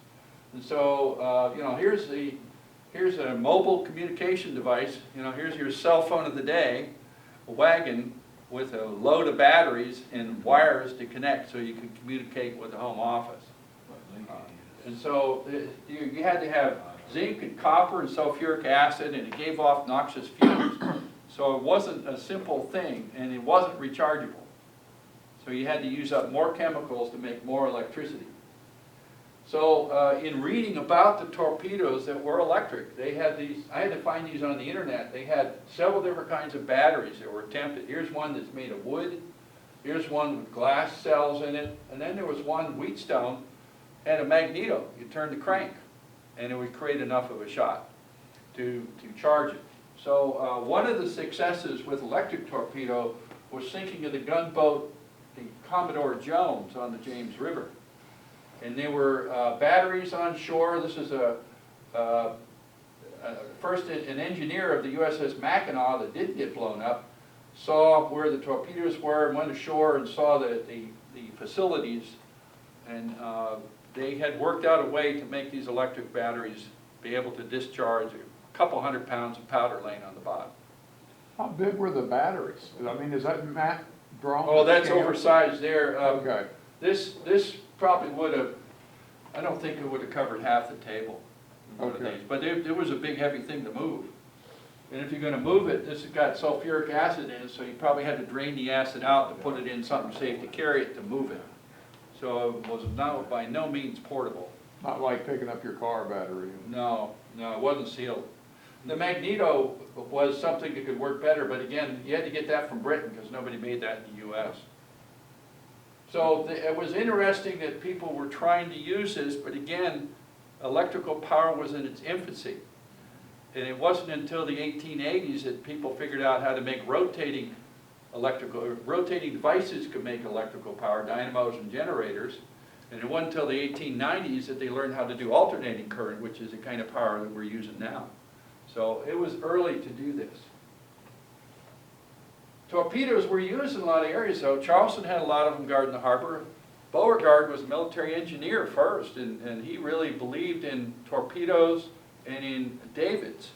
And so, you know, here's a mobile communication device. You know, here's your cell phone of the day, a wagon with a load of batteries and wires to connect so you could communicate with the home office. And so you had to have zinc and copper and sulfuric acid, and it gave off noxious fumes. So it wasn't a simple thing, and it wasn't rechargeable. So you had to use up more chemicals to make more electricity. So in reading about the torpedoes that were electric, they had these, I had to find these on the internet, they had several different kinds of batteries that were attempted. Here's one that's made of wood, here's one with glass cells in it, and then there was one, Wheatstone, had a magneto. You turn the crank, and it would create enough of a shot to charge it. So one of the successes with electric torpedo was sinking of the gunboat, the Commodore Jones on the James River. And there were batteries on shore. This is first an engineer of the USS Mackinac that didn't get blown up, saw where the torpedoes were and went ashore and saw the facilities, and they had worked out a way to make these electric batteries be able to discharge a couple 100 pounds of powder laying on the bottom. How big were the batteries? I mean, is that Matt drawn? Oh, that's oversized there. Okay. This probably would have, I don't think it would have covered half the table. One of Okay. these. But it was a big heavy thing to move. And if you're going to move it, this has got sulfuric acid in it, so you probably had to drain the acid out to put it in something safe to carry it to move it. So it was by no means portable. Not like picking up your car battery. No, it wasn't sealed. The magneto was something that could work better, but again, you had to get that from Britain because nobody made that in the U.S. So it was interesting that people were trying to use this, but again, electrical power was in its infancy. And it wasn't until the 1880s that people figured out how to make rotating devices could make electrical power, dynamos and generators. And it wasn't until the 1890s that they learned how to do alternating current, which is the kind of power that we're using now. So it was early to do this. Torpedoes were used in a lot of areas though. Charleston had a lot of them guarding the harbor. Beauregard was a military engineer first, and he really believed in torpedoes and in davits.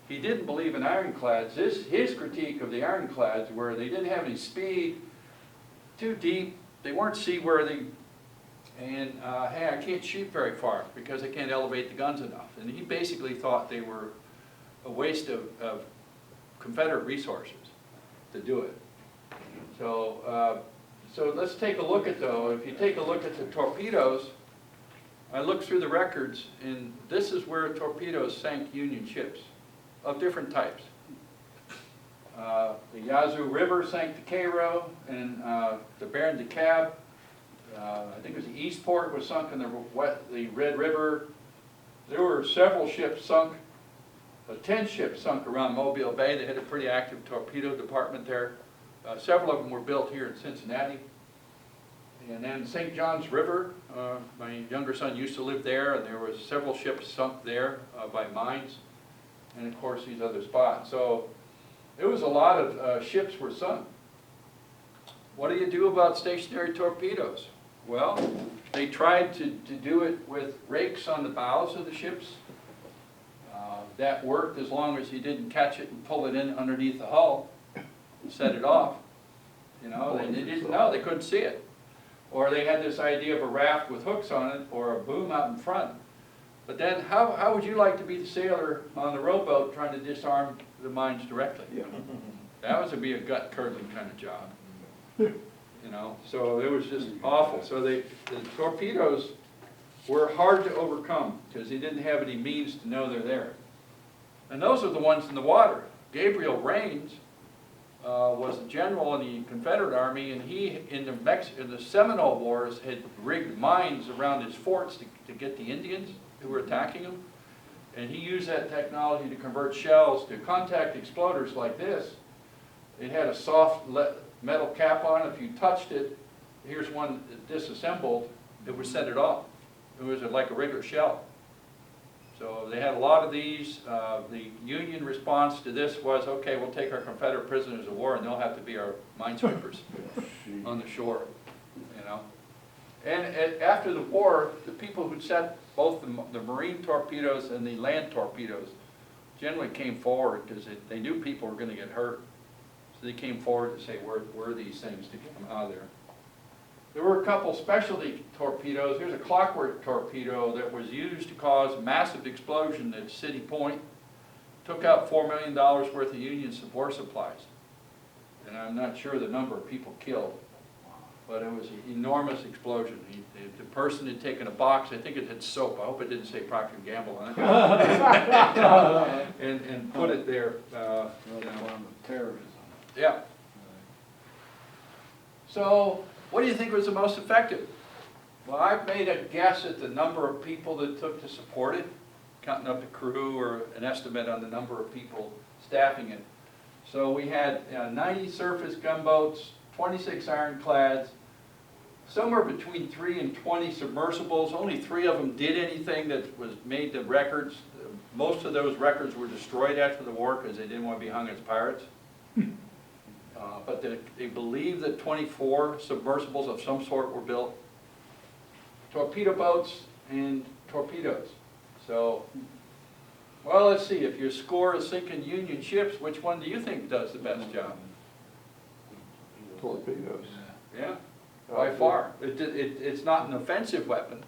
He didn't believe in ironclads. His critique of the ironclads were they didn't have any speed, too deep, they weren't seaworthy, and hey, I can't shoot very far because I can't elevate the guns enough. And he basically thought they were a waste of Confederate resources to do it. So, so let's take a look at though. If you take a look at the torpedoes, I looked through the records, and this is where torpedoes sank Union ships of different types. The Yazoo River sank the Cairo, and the Baron de Cab. I think it was the Eastport was sunk in the Red River. There were several ships sunk. 10 ships sunk around Mobile Bay. They had a pretty active torpedo department there. Several of them were built here in Cincinnati. And then St. John's River, my younger son used to live there, and there was several ships sunk there by mines, and of course these other spots. So it was a lot of ships were sunk. What do you do about stationary torpedoes? Well, they tried to do it with rakes on the bows of the ships. That worked as long as you didn't catch it and pull it in underneath the hull and set it off. You know, they didn't know, they couldn't see it. Or they had this idea of a raft with hooks on it or a boom out in front. But then how would you like to be the sailor on the rowboat trying to disarm the mines directly? Yeah. That would be a gut-curdling kind of job. You know, so it was just awful. So the torpedoes were hard to overcome because they didn't have any means to know they're there. And those are the ones in the water. Gabriel Rains was a general in the Confederate Army, and he, in the Seminole Wars, had rigged mines around his forts to get the Indians who were attacking him. And he used that technology to convert shells to contact exploders like this. It had a soft metal cap on it. If you touched it, here's one disassembled, it would set it off. It was like a regular shell. So they had a lot of these. The Union response to this was, okay, we'll take our Confederate prisoners of war and they'll have to be our minesweepers on the shore, you know. And after the war, the people who set both the marine torpedoes and the land torpedoes generally came forward because they knew people were going to get hurt. So they came forward to say, where are these things to get them out of there? There were a couple specialty torpedoes. Here's a clockwork torpedo that was used to cause massive explosion at City Point. Took out $4 million worth of Union war supplies. And I'm not sure the number of people killed, but it was an enormous explosion. The person had taken a box, I think it had soap, I hope it didn't say Procter & Gamble on it, and put it there. Terrorism. Yeah. So, what do you think was the most effective? Well, I've made a guess at the number of people that it took to support it, counting up the crew or an estimate on the number of people staffing it. So we had 90 surface gunboats, 26 ironclads, somewhere between 3 and 20 submersibles. Only 3 of them did anything that was made the records. Most of those records were destroyed after the war because they didn't want to be hung as pirates. But they believe that 24 submersibles of some sort were built. Torpedo boats and torpedoes. So, well, let's see. If your score is sinking Union ships, which one do you think does the best job? Torpedoes. Yeah, by far. It's not an offensive weapon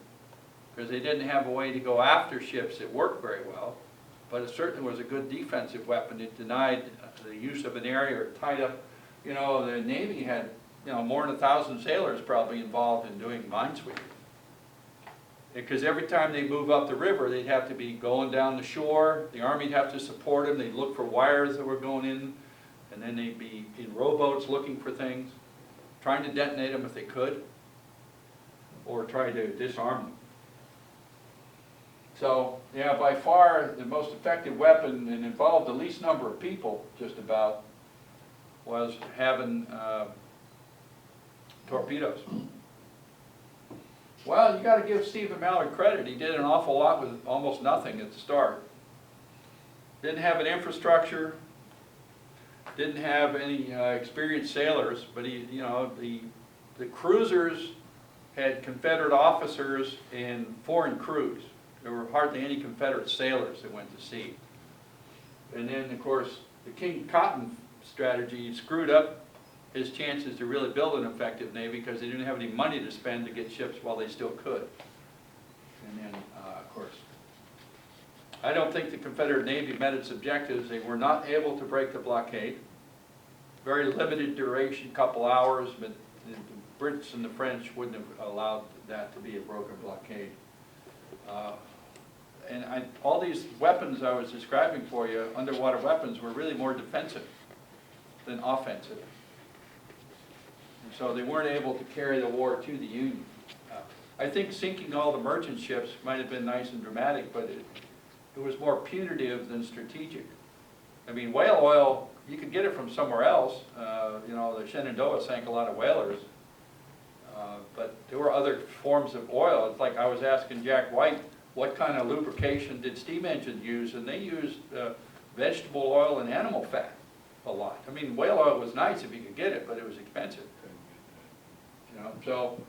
because they didn't have a way to go after ships that worked very well. But it certainly was a good defensive weapon. It denied the use of an area or tied up. You know, the Navy had, you know, more than 1,000 sailors probably involved in doing minesweeping. Because every time they move up the river, they'd have to be going down the shore. The Army'd have to support them. They'd look for wires that were going in. And then they'd be in rowboats looking for things, trying to detonate them if they could, or try to disarm them. So, yeah, by far the most effective weapon and involved the least number of people, just about, was having torpedoes. Well, you got to give Stephen Mallard credit. He did an awful lot with almost nothing at the start. Didn't have an infrastructure, didn't have any experienced sailors, but the cruisers had Confederate officers and foreign crews. There were hardly any Confederate sailors that went to sea. And then, of course, the King Cotton strategy screwed up his chances to really build an effective Navy because they didn't have any money to spend to get ships while they still could. And then, of course, I don't think the Confederate Navy met its objectives. They were not able to break the blockade. Very limited duration, couple hours, but the Brits and the French wouldn't have allowed that to be a broken blockade. All these weapons I was describing for you, underwater weapons, were really more defensive than offensive. And so they weren't able to carry the war to the Union. I think sinking all the merchant ships might have been nice and dramatic, but it was more punitive than strategic. I mean, whale oil, you could get it from somewhere else. You know, the Shenandoah sank a lot of whalers. But there were other forms of oil. It's like I was asking Jack White, what kind of lubrication did steam engines use? And they used vegetable oil and animal fat a lot. I mean, whale oil was nice if you could get it, but it was expensive. You know, so,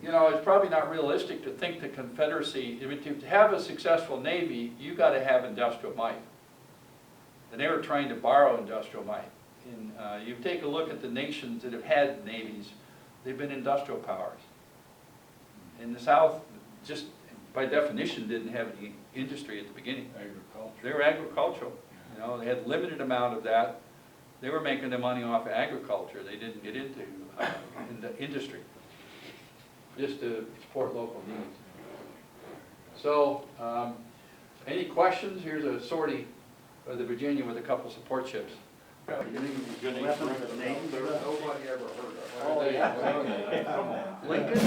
you know, it's probably not realistic to think the Confederacy, I mean, to have a successful Navy, you got to have industrial might. And they were trying to borrow industrial might. And you take a look at the nations that have had navies, they've been industrial powers. In the South, just by definition, didn't have any industry at the beginning. Agriculture. They were agricultural. You know, they had limited amount of that. They were making their money off of agriculture. They didn't get into industry, just to support local needs. So, any questions? Here's a sortie of the Virginia with a couple support ships. Nobody Nobody ever heard of. Oh, yeah. Lincoln?